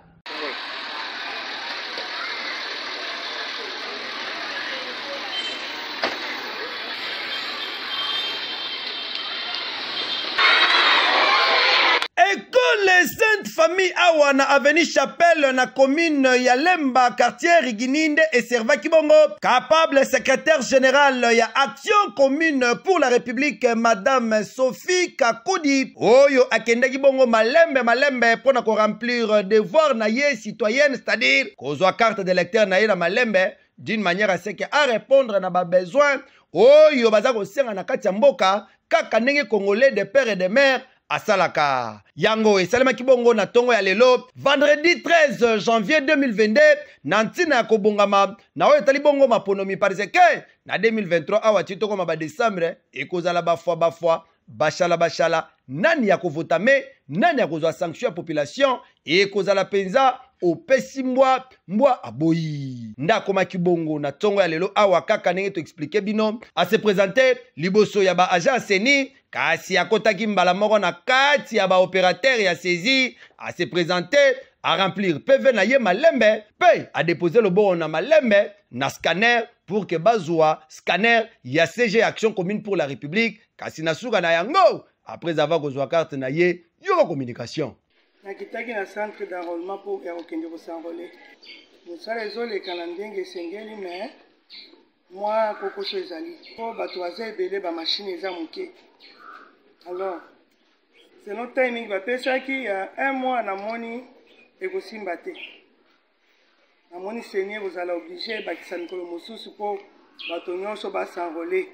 Sainte Famille awa na avenue Chapelle na commune ya Lemba quartier Rigininde et Serva Kibongo. Capable secrétaire général ya Action commune pour la République Madame Sophie Kakoudi. Oyo akende Kibongo malembe pona ko remplir devoir na ye citoyenne, c'est-à-dire kozwa carte d'électeur na ye na malembe d'une manière à ce que à répondre na ba besoin oyo baza ko senga na kati ya mboka kaka ndenge congolais de père et de mère asalaka. Yango esalema kibongo na tongo ya lelo vendredi 13 janvier 2022 na ntina ya kobongama na oyo etali bongo maponomi parce que na 2023 awa titoko ma ba décembre ekozala bafwa bashala nani ya kovotame nani ya kozwa sanction ya population ekozala penza opesi mbwa aboyi ndakoma kibongo na tongo ya lelo awa kaka ndenge to expliquer bino a se présenter liboso ya ba agent seni kasi akotaki mbala moko na kati ya ba opérateur ya saisi a se présenter à remplir PV na ye malembe pe a déposer le bon na malembe na scanner pour que bazwa scanner ya CG Action commune pour la République kasi na suka na yango après avoir kozwa carte na ye yo communication. Nakitaki na centre d'enrôlement pour okende ko s'enrôler. Mosala ezoleka na ndenge esengeli mais moi kokoso ezali po bato baza ebele ba machine eza moke. Alors c'est notre timing bapesaki il y a un mois na moni ekosimba te na moni seigneur ozala obligé bakisa mikolo mosusu po bato nyonso basanrole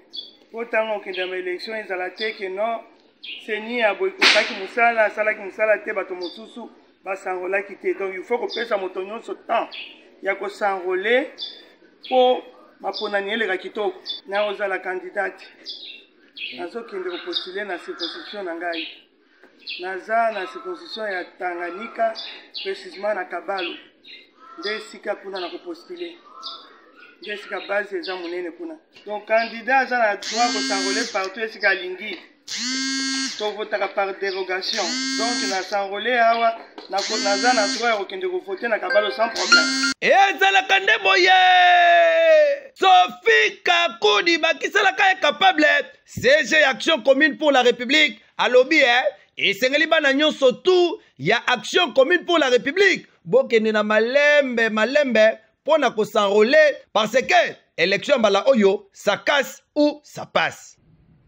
po ntango okende ma élection ezala te ke non seigneur aboyikosaki mosala asalaki mosala te bato mosusu basanrolaki te. Donc il faut kopesa moto nyonso temps ya kosanrole po maponani eleka kitoko na ozala candidate nazokende kopostule na circonscription na ngai naza na circonscription ya Tanganyika précisément na Kabalo nde esika kuna na kopostule nde esika base eza monene kuna. Donc candidat aza na droit kosanrole partout esika alingi tovotaka par dérogation. Donc na sanrole awa naza na droit ya kokende kovote na Kabalo sans problème. ezalaka nde boye Sophie Kakoudi bakisalaka ye capable CG Action commune pour la République alobi esengeli bana nyonso tu ya Action commune pour la République bokende na malembe pona ko s'enrôler parce que élection bala oyo ça casse ou ça passe.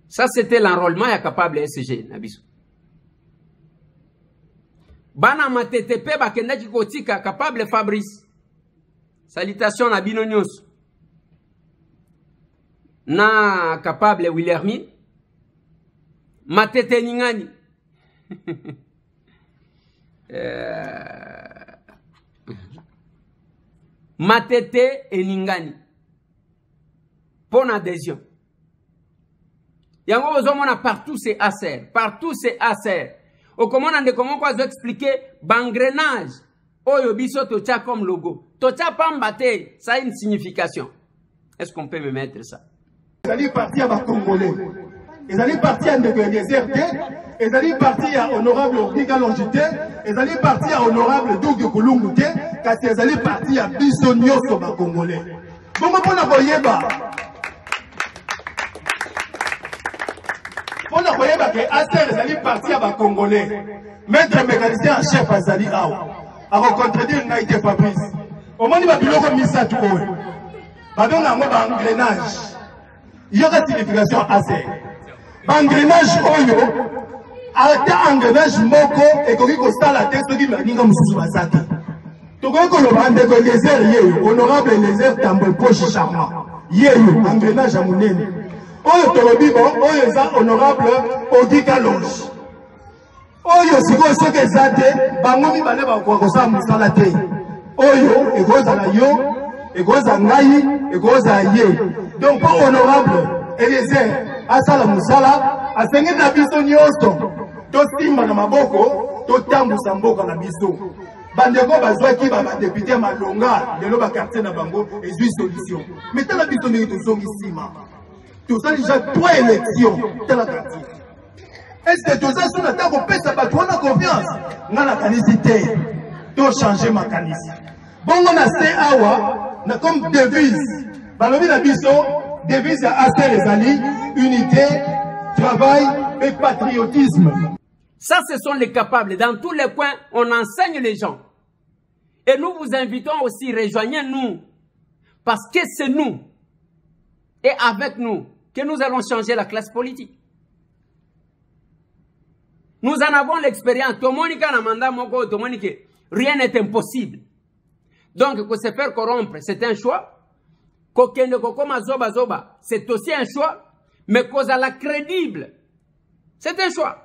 Ça c'était l'enrôlement ya capable SG nabiso. Bana matetepe bakendaki kotika capable Fabrice. Salutations na bino nyonso. Na capable Willermin. Matete ningani. Matete et Ningani. Bonne adhésion. Yango ozomona partout c'est ASER. Partout c'est ASER. Au comment on a comment quoi expliquer bangrenage. Oyo biso tocha comme logo. Tocha pambate, ça a une signification. Est-ce qu'on peut me mettre ça? Ils allaient partir à Congolais. Ils allaient partir à Ndegezerte. Ils allaient partir à Honorable Ordiga Longité. Ils allaient partir à Honorable Doug Kolungute. Car ils allaient partir à Bisonio sur les Congolais. Bon, on a voyé bah. On a voyé bah que ASER ils allaient partir à Congolais. Maître mécanicien en chef Azali Aou. A recontredire Naïté Fabrice. Au moment où il va biloko misa tout haut. Badon a un engrenage. Il y aura une signification ASER. Engrenage oyo. Arrêtez engrenage moko et qu'on y ça la tête qui m'a dit comme sous ma sac. Donc on le bande de lézère honorable lézère tambour poche charmant. Yeyo engrenage à mon nez. Oyo tolobi bon oyo za honorable Odika Longe. Oyo siko soke zate bangomi bale ba kwa sa musala te. Oyo egoza na yo egoza ngai egoza ye. Donc pas honorable Eliezer asala musala asenge na biso nyoso to simba na maboko to tambusa mboka na biso bandeko bazwaki ba député malonga lelo ba quartier na bango ezui solution mais tala biso ndenge tozongi sima tozali déjà 3 élections tala quartier. Est-ce que tout ça sur la table on peut s'abattre confiance ngana kanisi te to changer ma kanisi bongo na se awa na comme devise balobi na biso devise à ASER ezali unité travail et patriotisme. Ça ce sont les capables. Dans tous les coins on enseigne les gens et nous vous invitons aussi rejoignez-nous parce que c'est nous et avec nous que nous allons changer la classe politique. Nous en avons l'expérience. Rien n'est impossible. Donc, que se faire corrompre, c'est un choix. C'est aussi un choix. Mais cause à la crédible, c'est un choix.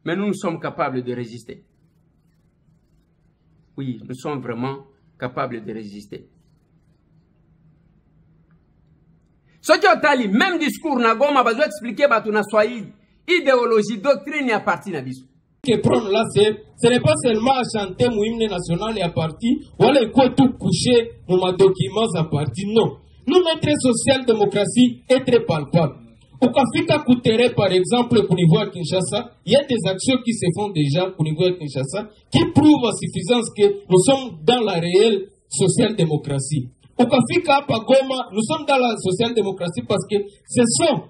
Mais nous sommes capables de résister. Oui, nous sommes vraiment capables de résister. Ce qui est même discours, Nagoma, va expliquer à Swahili. Idéologie, doctrine et à parti nabiso. Que prendre là, ce n'est pas seulement à chanter mon hymne national et à parti, ou aller quoi tout coucher mon documents à parti, non. Nous, notre social-démocratie est très palpable. Au Kafika Koutere, par exemple, au niveau de Kinshasa, il y a des actions qui se font déjà au niveau de Kinshasa qui prouvent à suffisance que nous sommes dans la réelle social-démocratie. Au Kafika Pagoma, nous sommes dans la social-démocratie parce que ce sont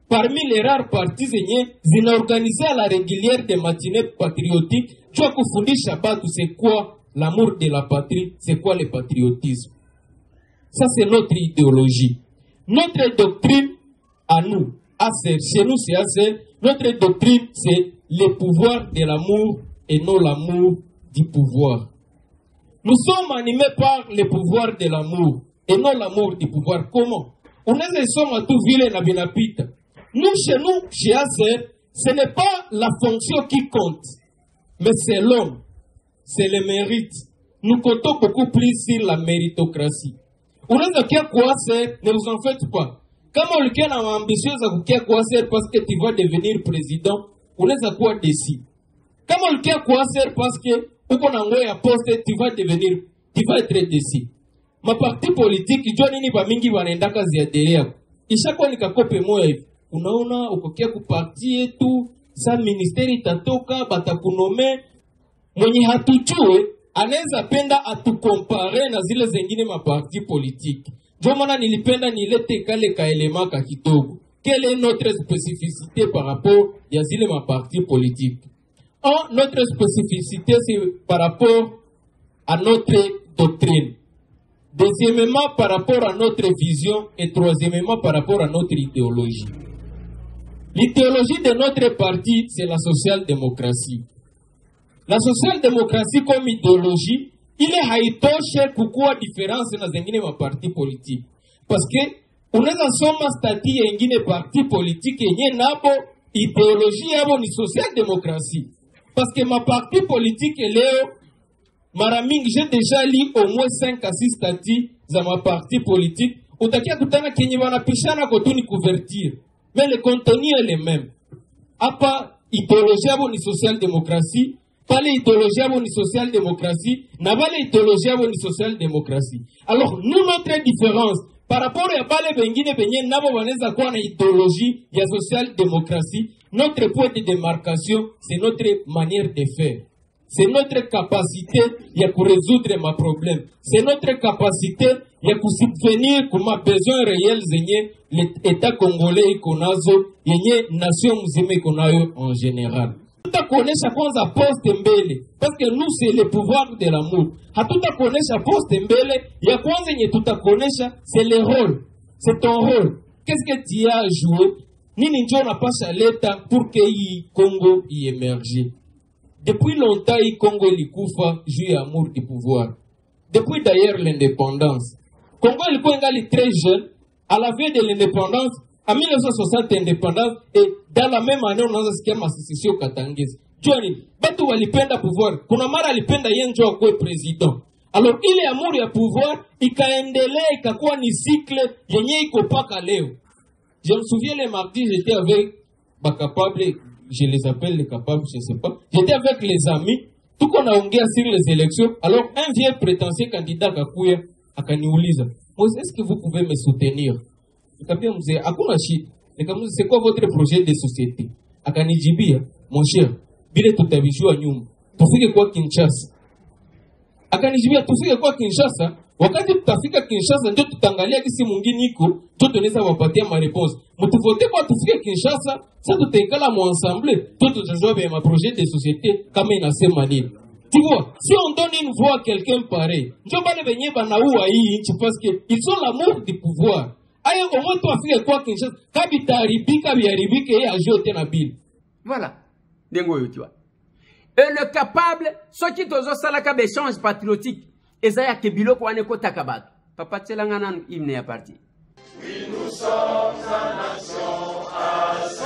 parmi les rares partis ils ont organisé à la régulière des matinées patriotiques. Tu as confondu Shabbat, c'est quoi l'amour de la patrie, c'est quoi le patriotisme. Ça c'est notre idéologie. Notre doctrine à nous, chez nous c'est ASER, notre doctrine c'est le pouvoir de l'amour et non l'amour du pouvoir. Nous sommes animés par le pouvoir de l'amour et non l'amour du pouvoir. Comment? On est sommes à tout ville et na binapita. Nous, chez ASER, ce n'est pas la fonction qui compte, mais c'est l'homme, c'est le mérite. Nous comptons beaucoup plus sur la méritocratie. On a dit quoi ASER, ne vous en faites pas. Comme on a ambitieux à quoi ASER parce que tu vas devenir président, on est à quoi décider. Comme on a quoi ASER parce que on a envoyé un poste, tu vas être décidé. Ma partie politique, je ne pas mingi vanenda kazi ya derrière. Ishakuwa nikakope moya hivi. Unaona ukokia kuparti yetu sa ministeri itatoka batakunome mwenye hatujue anaweza penda atukompare na zile zengine maparti politique. Ndio maana nilipenda nilete kale kaelema ka kidogo. Quelle est notre spécificité par rapport ya zile maparti politique? Notre spécificité c'est par rapport à notre doctrine. Deuxièmement par rapport à notre vision et troisièmement par rapport à notre idéologie. L'idéologie de notre parti, c'est la social-démocratie. La social-démocratie comme idéologie, il est haïtoche pourquoi différence dans un parti politique. Parce que, on est en somme statut et un parti politique et une idéologie et une social-démocratie. parce que ma parti politique leo mara mingi j'ai déjà lu au moins 5 à 6 statuts za ma parti politique utakia kutana kenye wanapishana kotuni couverture mais le contenu est le même. Apa idéologie abo ni social-démocratie, pas l'idéologie abo ni social-démocratie, n'a pas l'idéologie abo ni social-démocratie. Alors nous notre différence par rapport à bale bengine benye nabo waneza kuwa na idéologie ya social-démocratie, notre point de démarcation c'est notre manière de faire. C'est notre capacité à résoudre mes problèmes. C'est notre capacité à subvenir comme besoin réel de l'État congolais qu'on a, et la nation musulmane qu'on a en général. Tout à connaître chaque fois à poste mbele, parce que nous c'est le pouvoir de l'amour. À tout à connaître chaque poste mbele, il y a quoi tout à connaître, c'est le rôle, c'est ton rôle. Qu'est-ce que tu as joué? Nini njo na pasha l'État pour que le Congo y émerge. Depuis longtemps, le Congo et le Koufa jouent amour du pouvoir. Depuis d'ailleurs l'indépendance. Congo et le Congo est très jeune. À la veille de l'indépendance, en 1960, indépendance, et dans la même année, on a ce qu'est ma sécession katangese. Johnny, Batu walipenda pouvoir. Kuna mara alipenda yenjo akwe président. Alors, il est amour ya pouvoir, ikaendelea ikakuwa ni cycle yenye iko paka leo. Je me souviens le mardi, j'étais avec Bakapable. Je les appelle les capables, je ne sais pas. J'étais avec les amis, tout qu'on a ongé sur les élections. Alors, un vieux prétentieux candidat Kakuya, Akaniuliza, est-ce que vous pouvez me soutenir? C'est quoi votre projet de société? Akanijibia, mon cher, bile tutabishua nyuma. Tufike kwa Kinshasa. Akanijibia, tufike kwa Kinshasa. Wakati tutafika Kinshasa, ndio tutaangalia kisi mwingine iko, ndio tunaweza wapatia ma réponse. Mtuvote kwa tufike Kinshasa, ça tutekala mo ensemble, tout tutajua ma projet de société kama inasema nini. Tu vois, si on donne une voix à quelqu'un pareil, ndio bale benye banaua hii nchi parce que ils ont l'amour du pouvoir. Aya au moins tufike kwa Kinshasa, kabita haribika biharibike yeye ajote na bill. Voilà. Dengo yotiwa. Et le capable, ceux qui tozo salaka d'échange patriotique. Ezaya Kebilo kwa neko takabatu. Papa Tselangana hymne ya parti. Oui, nous sommes la nation assez.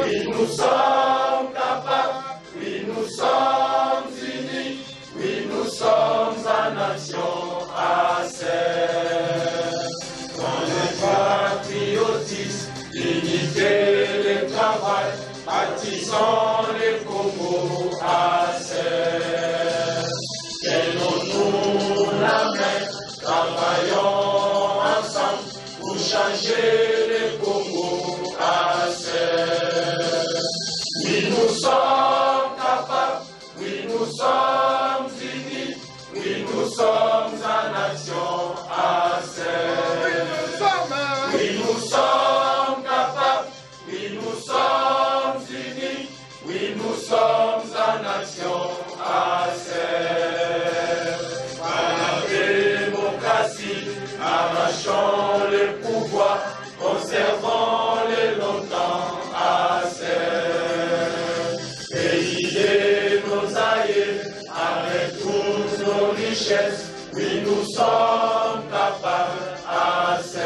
Oui, nous sommes capables. Oui, nous sommes unis. Oui, nous sommes la nation assez. Dans le patriotisme, l'unité, le travail, bâtissons les Congo assez. Tenons-nous la main, travaillons ensemble pour changer le Congo assez. Oui, nous sommes capables, oui, nous sommes unis, oui, nous sommes en nation assez. Oui, nous sommes capables, oui, nous sommes unis, oui, nous sommes en nation assez. Arrachons le pouvoir, conservons-le longtemps assez. Pays de nos aïeux, avec toutes nos richesses, oui, nous sommes capables assez.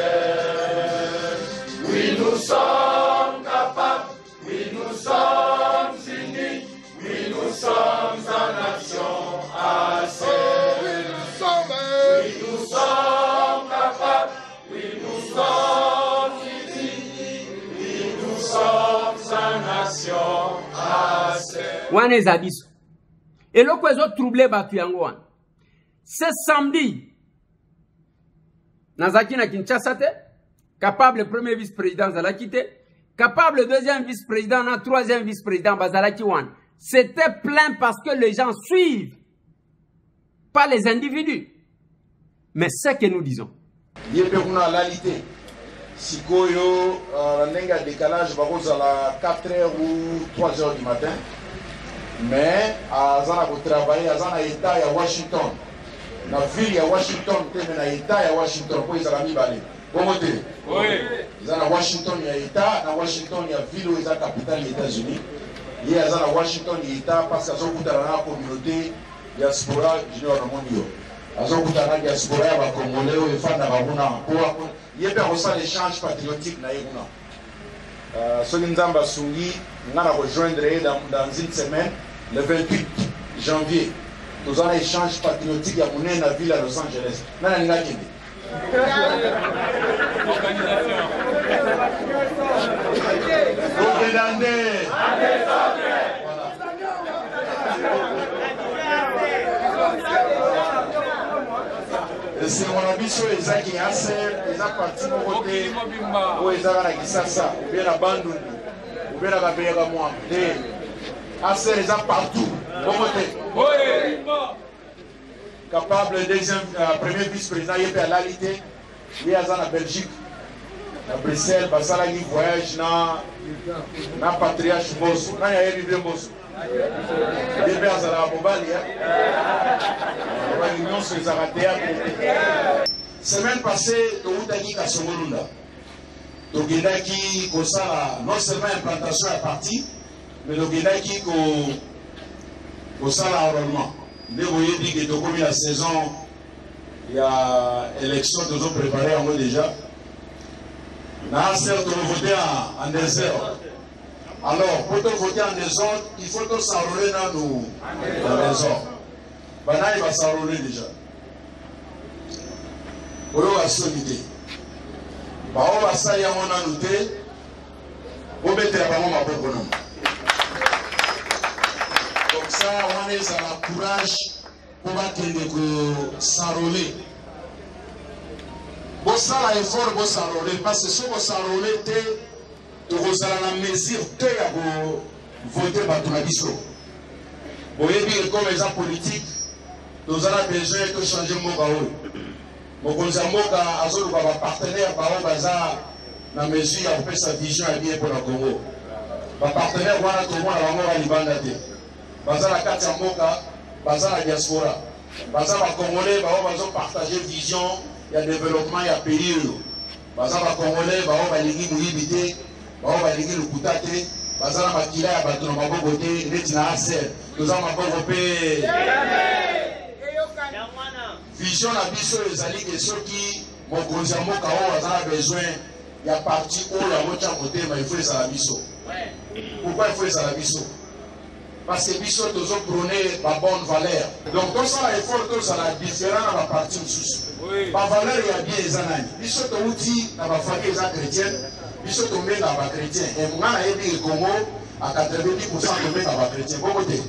Oui, nous sommes capables, oui, nous sommes unis, oui, nous sommes en action assez. Oui, nous sommes capables, oui, nous sommes unis, oui, nous sommes en nation assez. Wane zabiso. Et le kwezo troublé batu yango wana. Ce samedi, Nazaki na Kinshasa te, capable premier vice-président Zalaki te, capable deuxième vice-président, na troisième vice-président Bazalaki wana. C'était plein parce que les gens suivent, pas les individus. Mais ce que nous disons. Yepekuna lalité. Sikoyo, la nenga décalage va à 4h ou 3h du matin. Mais à Zana pour travailler à Zana État à Washington. Dans la ville à Washington, dans l'État à Washington, pour ils ont mis balai. Bon côté. Oui. Ils ont à Washington, il y a État, dans Washington, il y a ville où ils ont la capitale des États-Unis. Il y a à Washington, il y a État parce qu'ils ont la communauté diaspora junior au monde. Ils ont la diaspora à Congolais, les fans d'Arabuna. Il y a un échange patriotique. Solinzamba Sungi, On va rejoindre dans une semaine, le 28 janvier. Nous avons un échange patriotique à Mouné, la ville à Los Angeles. C'est mon avis sur les acquis, les partis de côté, où ils ont ça, ou bien la bande, ou bien la barrière à moi. Les partout, bon côté. Capable deuxième, premier vice-président, il est à l'alité, il est à Belgique, à Bruxelles, parce qu'il voyage dans le patriarche Bosso. Il y a eu bien Bosso. Il est à la Mobali. L'union sur les Aratéas. Semaine passée, au Oudaki Kasongolunda, Togedaki Kosala, non seulement implantation à partie, mais Togedaki Kosala enrôlement. Vous voyez dit que comme la saison, il y a élection, nous avons préparé en moi déjà. Nous avons voté en désordre. Alors, pour voter en désordre, il faut que s'enrôler dans nos désordre. Maintenant, il va s'enrôler déjà. Pour la solidité. On va s'aller à mon annoté. On va mettre la maman pour nous. Donc ça, on est à la courage pour s'enrôler. Bon, ça, l'effort pour s'enrôler. Parce que si on s'enrôler, vous avez la mesure de voter pour la mission. Vous voyez bien comme les gens politiques, nous avons besoin de changer le monde. Nous avons un partenaire dans la mesure de sa vision bien pour le Congo. Les partenaires sont au Congo à Libandate. Dans la carte de Moka, dans la diaspora. Dans les Congolais, ils ont partagé vision, il y a développement, il y a pays. Dans les Congolais, ils ont ligué l'unité, ils ont ligué le Koutate, bazala makila ya bato na maboko te neti na aser toza maboko pe vision na biso ezali ke soki mokonzi ya mboka oyo aza na besoin ya parti oyo amotya motema il faut ezala biso. Pourquoi il faut ezala biso? Parce que biso tozo prôner ba bonne valeur. Donc tosala effort tozala différent na ba parti mosusu. Ba valeur ya bien eza nani? Biso touti na ba famille eza chrétienne. Biso tombé dans les chrétiens. Et moi, je dis Congo à 90% tombé dans les chrétiens. Bon côté.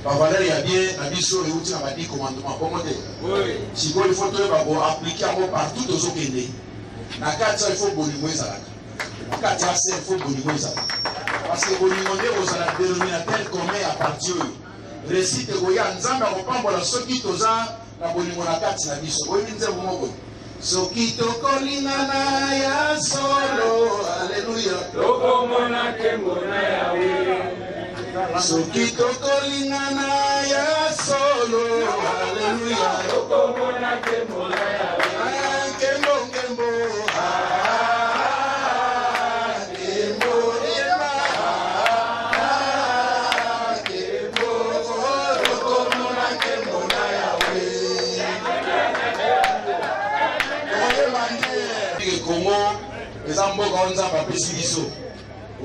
Valérie a bien, la biso et outil n'a pas dit commandement. Bon côté. Si il faut appliquer partout aux autres pays. Na kati il faut bolimo ezalaka. Na kati il faut bolimo ezalaka. Parce que bolimo nde ozala dénominateur commun à partir. Récite goya nzamba kopambola soki toza na bolimo na kati na biso. Oyi nzembo moko. Soki tokolingana ya solo, alléluia. Tokomona kembona yawe. Soki tokolingana ya solo, alléluia. Tokomona kembona yawe. Kembo kembo.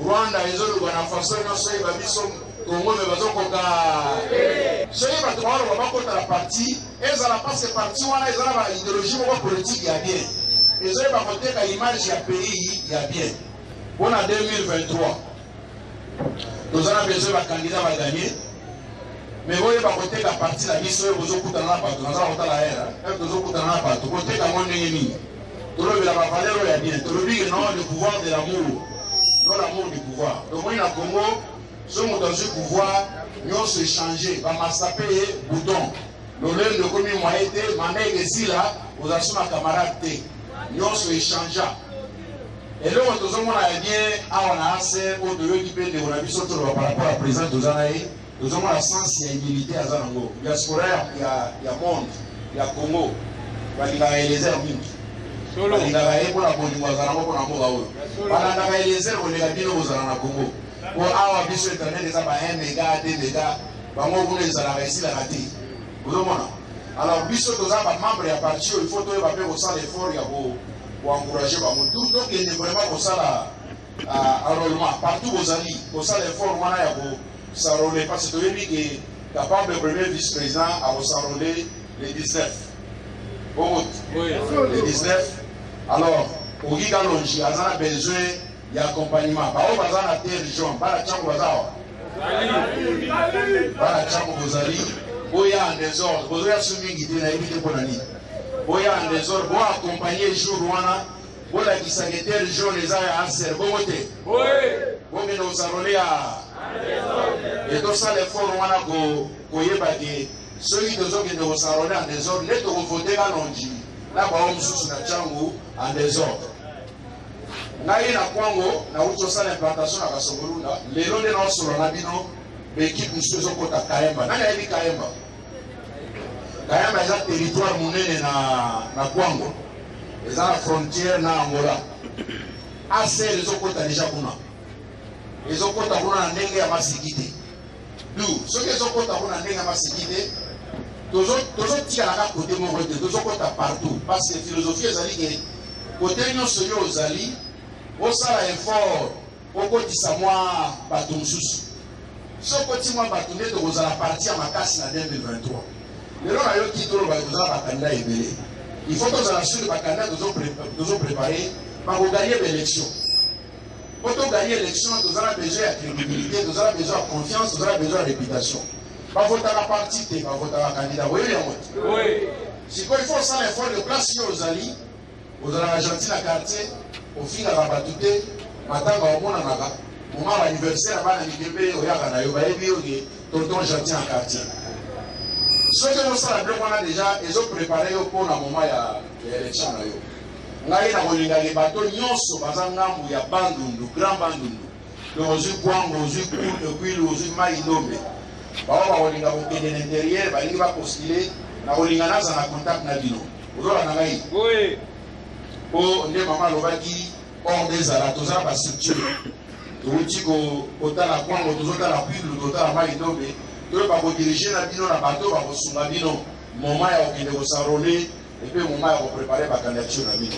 Rwanda ezoluka na façon nyonso yeba biso Congo me bazokoka soki bato baolo bakota la parti ezala parce que parti wana ezala ba idéologie moko politique ya bien ezoyeba koteka image ya pays ya bien mpona 2023 tozala besoin bakandidat baganye mais boyeba koteka parti na biso oyo bozokutana na bato nazala kotala era tozokutana na bato koteka ngo ndenge nini tolobela bavaleur oyo ya bien tolobi non le pouvoir de l'amour non l'amour du pouvoir. Donc moi, dans Congo, ce mot dans ce pouvoir, nous se changer. Va m'assaper bouton. Nous l'avons commis moi été, ma mère ici là, vous avez ma camarade T. Nous se changer. Et là, nous avons bien, on a assez au dehors du pays de Ronabi, surtout par rapport à la présidence de Zanaï. Nous avons la sensibilité à Zanango. Il y a Diaspora, il y a monde, il y a Congo, il y a les airs mingi. balingaka ye mpona bolingo azala ngo mpona mboka oyo balandaka eliezer kolega bino kozala na Congo po awa biso internet eza ba 1 mega 2 mega bango kuna ezalaka esilaka te ozomona. Alors biso toza bamembre ya parti oyo il faut toyeba mpe kosala effort ya koencourage bango tokende vraiment kosala enrôlement partout aux alliés pour ça l'effort wana ya ko s'enrôler parce que toyebi que capable le premier vice-président à s'enrôler les 19 bon les 19 alors au giga longi azana besoin d'accompagnement ba o bazana terre jaune bala chango bazawa bala chango bozali boya en désordre boya sumingi te na éviter pour nani boya en désordre bo accompagner jour wana bola ki secrétaire jaune les a anser bon côté oui bon que nous s'enrôler à et tout ça l'effort wana ko yeba que ceux qui nous s'enrôler en désordre les to voter à longi là ba o mususu na chango en désordre ngai na kwango na utosa l'implantation à Kasongolunda lelo nde na solo na bino l'équipe mususu ezokota Kayemba nani ayebi Kayemba eza territoire monene na kwango eza na frontière na Angola ACR ezokota deja kuna ezokota kuna na ndenge ya masiki te du soki ezokota kuna na ndenge ya masiki te tozotikala kaka kote moko te tozokota partout parce que philosophie ezali ke kote nyonso yo ozali osala effort okotisa mwa bato mosusu soki okoti mwa bato nde tokozala parti ya makasi na 2023 lelo nayoki toloba tozala bakandida ebele il faut tozala suri bakandida tozoprépare bakoganye baélection po toganye élection tozala besoin ya crédibilité tozala besoin ya confiance tozala besoin ya réputation bavotaka parti te bavotaka kandida boyebi yango te sikoyo il faut osala effort de place yo ozali ozalaka gentil na quartier ofingaka bato te matanga omonanaka moma baaniversaire ya bana mike mpe oyaka na yo bayebi yoke tonton gentil na quartier soki ozosala biloko wana deja ezoprépare yo mpona moma ya élection na yo ngai na kolingaka bato nyonso baza ngambu ya bandundu grand bandundu donc ozwi kwango ozwi ekwilu ozwi mai ndombe bao bakolinga kokende na intérieur balingi bapostule na kolinga naza na contact na bino ozolanda ngai po nde mama alobaki ordre ezala tozala bastructure touti kotala kwango tozotala kwilu totala mai ndombe toyeba kodirige na bino na bato bakosunga bino moma ya kokende kosarole epe moma ya koprépare bacandidature na bino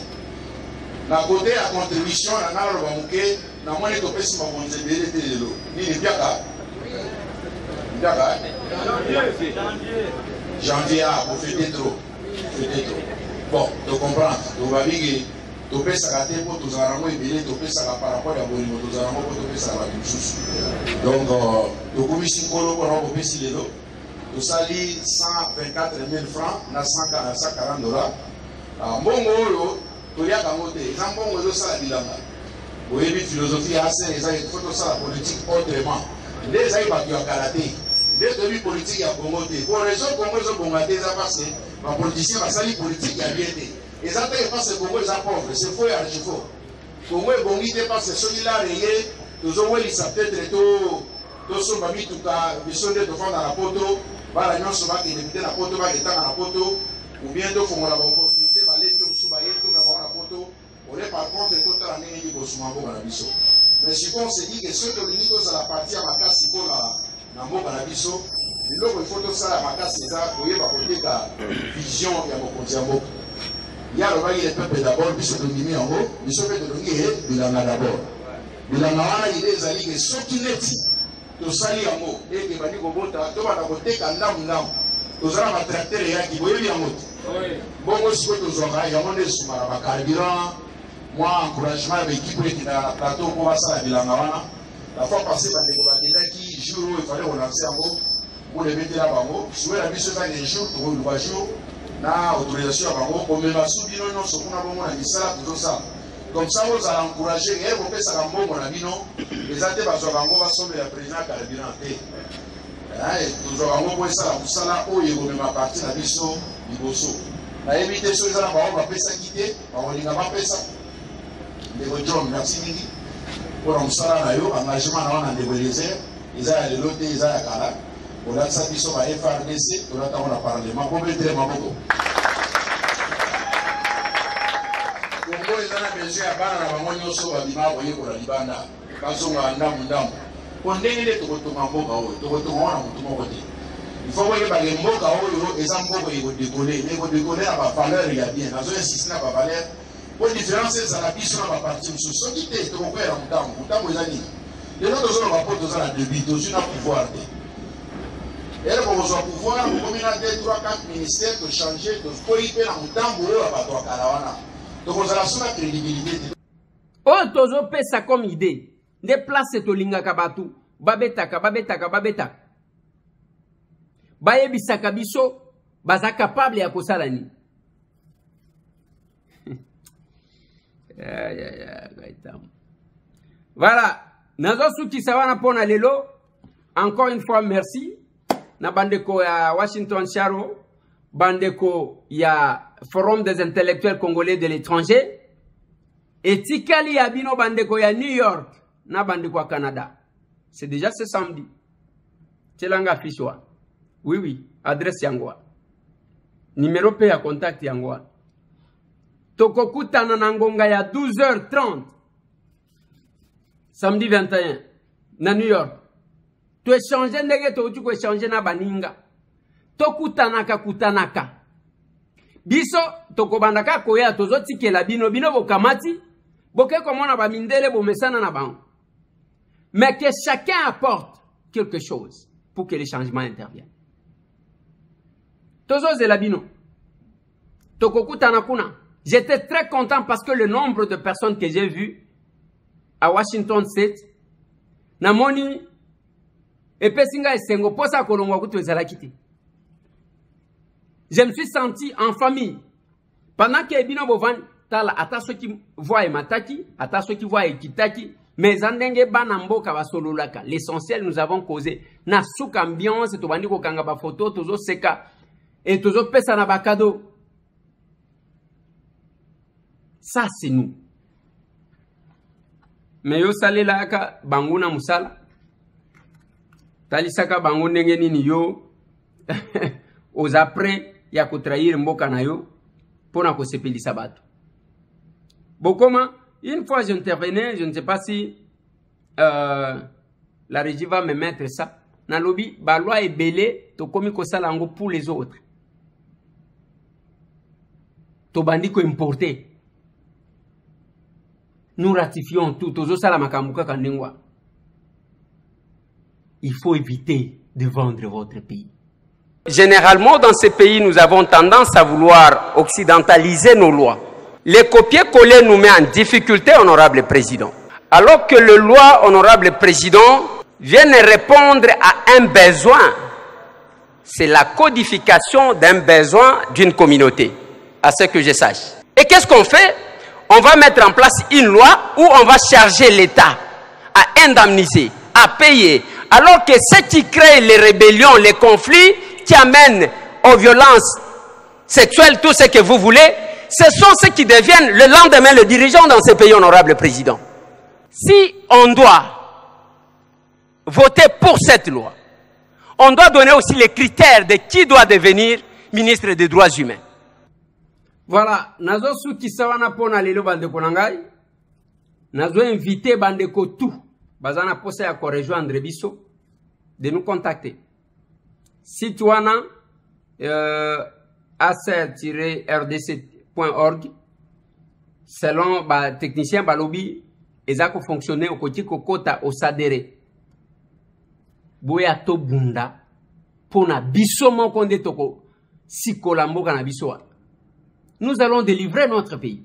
na kote ya contribution na ngai naloba moke namoni topesi makonzi ebele te lelo nini biaka janvier bofete trop bon tocomprendre tobabingi topesaka te mpo tozala nango ebele topesaka par rapport ya bolingo tozala nango mpo topesaka bato mosusu donc tokomisi nkolo mpona kopesi lelo tosali 124 000 francs na 140 dollars mbongo oyo toliaka yango te eza mbongo ezosala bilanga oyebi philosophie ya aser eza fo tosala politique autrement nde ezali bato ya kala te nde toyebi politique ya kongo te po raison kongo ezobonga te eza parce bapoliticien basali politique ya bien te eza te parce kongo eza pauvre c'est faux ya archifaux kongo ebongi te parce soki lare ye tozowelisa peut-être tosomba mituka biso nde tofanda na poto bana nyonso bakende mite na poto baketanga na poto ou bien tofongola baopportunité baleki mosusu baye tonga bango na poto ole par contre totala ndenge nini kosuma mboka na biso mais sikoyo se dit que soki tolingi tozala parti ya makasi mpo na mboka na biso biloko ifo tosala ya makasi eza koyeba koteka vision ya mokonzi ya mboka ye alobaki le peuple d'abord biso tondimi yango biso mpe tolongi bilanga d'abord bilanga wana ide ezali ke soki neti tosali yango eke bandi kobota tobanda koteka ndamu tozala batracteur eyaki boyebi yango te bongo sikoyo tozwaka yango nde esumaka bacarburant mwa encouragement ya baekipe ekendaka na plateau mpo basala bilanga wana la fois passé bandeko bakendaki jour oyo efale kolanse yango molebetela bango souwe na biso ezaki jour tokoluka jour na autorisation ya bango komema su bino nyonso kuna bongo na misala tozosala comme ça ozala encourage eye kopesaka mbongo na bino eza te bazwaka yango basombela président carburant te tozwaka yango mpo esala mosala oyo ekomema parti na biso liboso nayebi te so eza na bango bapesaki te bakolinga bapesa ndeko john merci mingi mpona mosala na yo engagement na wana ndeko eliezer eza ya lelo te eza ya kala olatisa biso ba FRDC tolatango na parlement mpo betere maboko kongo eza na besoin ya bana na bango nyonso babima koyekola libanda bazonga ndamu po ndenge nde tokotonga mboka oyo tokotonga wana motu moko te ifo koyebake mboka oyo eza mboka ekodekole ekodekole na bavaleur ya bien nazo insiste na bavaleur pour différence c'est la biso na ba parti mususu soki te to ko era mutambo ezali les gens de zone va pas dans la débit dans une pouvoir et là pour vous pouvoir vous comme na 2 3 4 ministères de changer de foyer na mutambo oyo abato akalawana donc vous allez sur la crédibilité oh tozo pesa comme idée de place to linga kabatu babetaka bayebisaka biso baza capable ya kosala ni voilà nazo suki sawana pona lelo encore une fois merci na bandeko ya Washington Charo bandeko ya Forum des intellectuels congolais de l'étranger et tikali ya bino bandeko ya New York na bandeko ya Canada. C'est déjà ce samedi. Tchelanga fichwa. Oui, adresse yangwa. Numéro P à contact yangwa. Tokokuta nanangonga ya 12h30. Samedi 21. Na New York. Tu échanger ndenge to utu ko échanger na baninga. Tokutanaka kutanaka. Biso tokobandaka koya tozo tikela bino bokamati. Boke komona ba mindele bo mesana na bango. Mais que chacun apporte quelque chose pour que les changements interviennent. Tozo zelabino. Tokokutana kuna. J'étais très content parce que le nombre de personnes que j'ai vues à Washington State, namoni epesinga esengo posa kolongwa kutu ezalakite. Je me suis senti en famille. Pendant que ebino bovan tala ata soki voie mataki, ata soki voie ekitaki, mais andenge banamboka basololaka. L'essentiel nous avons causé na souk ambiance to bandi ko kanga ba photo tozo seka et tozo pesa na ba cadeau. Ça c'est nous. Mais yo salela ka banguna musala. Talisaka bangu ndenge nini yo aux après ya ko trahir mboka na yo pona ko sepelisa bato. Bokoma, une fois j'intervenais, je ne sais pas si la régie va me mettre ça. Na lobby, ba loi est belé, to komi ko salango pour les autres. To bandi ko importer. Nous ratifions tout, tozo sala makamuka kanengwa. Il faut éviter de vendre votre pays. Généralement, dans ces pays, nous avons tendance à vouloir occidentaliser nos lois. Les copier-coller nous met en difficulté, honorable président. Alors que le loi, honorable président, vient répondre à un besoin. C'est la codification d'un besoin d'une communauté, à ce que je sache. Et qu'est-ce qu'on fait? On va mettre en place une loi où on va charger l'État à indemniser, à payer. Alors que ce qui crée les rébellions, les conflits, qui amènent aux violences sexuelles, tout ce que vous voulez, ce sont ceux qui deviennent le lendemain le dirigeant dans ces pays, honorable président. Si on doit voter pour cette loi, on doit donner aussi les critères de qui doit devenir ministre des droits humains. Voilà, nazo suki sawana pona lelo bandeko nangai. Nazo invité bandeko tout. Bazana posa ya ko rejoindre biso de nous contacter. Citoana acer-rdc.org selon ba technicien balobi ezako fonctionner au côté kokota au sadere. Boya to bunda pona biso moko nde toko sikola mboka na biso. Nous allons délivrer notre pays.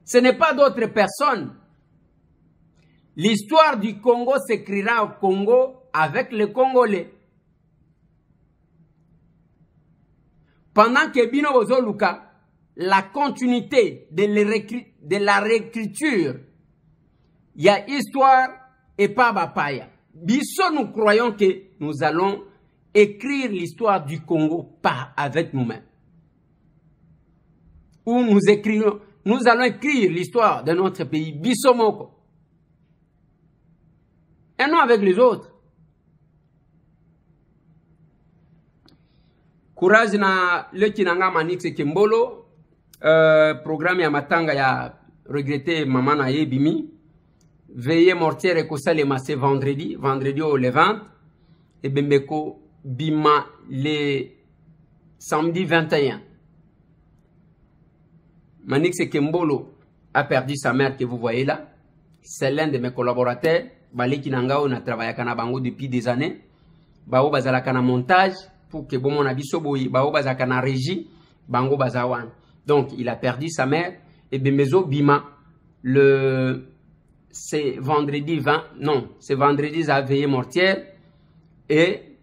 Ce n'est pas d'autres personnes. L'histoire du Congo s'écrira au Congo avec les Congolais. Pendant que Bino Bozoluka, la continuité de la réécriture, il y a histoire et pas bapaya. Biso, nous croyons que nous allons écrire l'histoire du Congo pas avec nous-mêmes. Où nous allons écrire l'histoire de notre pays, Bissomoko. Et non avec les autres. Courage na le kinanga Manix Kembolo, programme ya matanga ya regretté maman na yebimi. Veillez mortière et kosa le massé vendredi au Levant. Et Bembeko bima le samedi 21. Manix Kembolo a perdu sa mère que vous voyez là. C'est l'un de mes collaborateurs. Baleki Nangao na travaillé à Bango depuis des années. Bao bazalaka na montage pour que bon mon abiso boyi. Bao bazalaka na régie. Bango bazawan. Donc il a perdu sa mère. Et Bemezo Bima. C'est vendredi 20. Non, c'est vendredi à veillée mortière. Et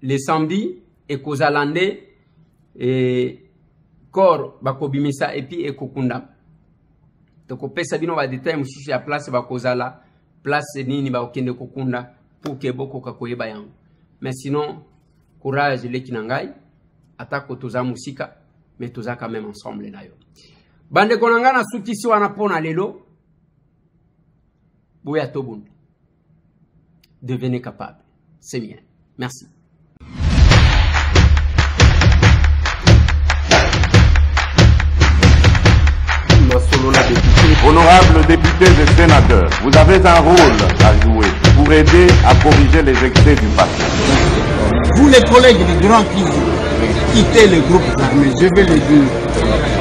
le samedi, et Kozalande. Et Kor Bakobimisa. Et puis Ekokunda. Donc on peut savoir va détailler mususu ya place bakozala place nini ba okende kokunda pour que boko kakoyeba yango. Mais sinon courage les kinangai atako toza musika mais toza quand même ensemble na yo. Bande konanga na sukisi wana pona lelo boya tobun. Devenez capable. C'est bien. Merci. Honorables députés et sénateurs, vous avez un rôle à jouer pour aider à corriger les excès du passé. Vous les collègues du Grand qui quittez le groupe armé, je vais le dire.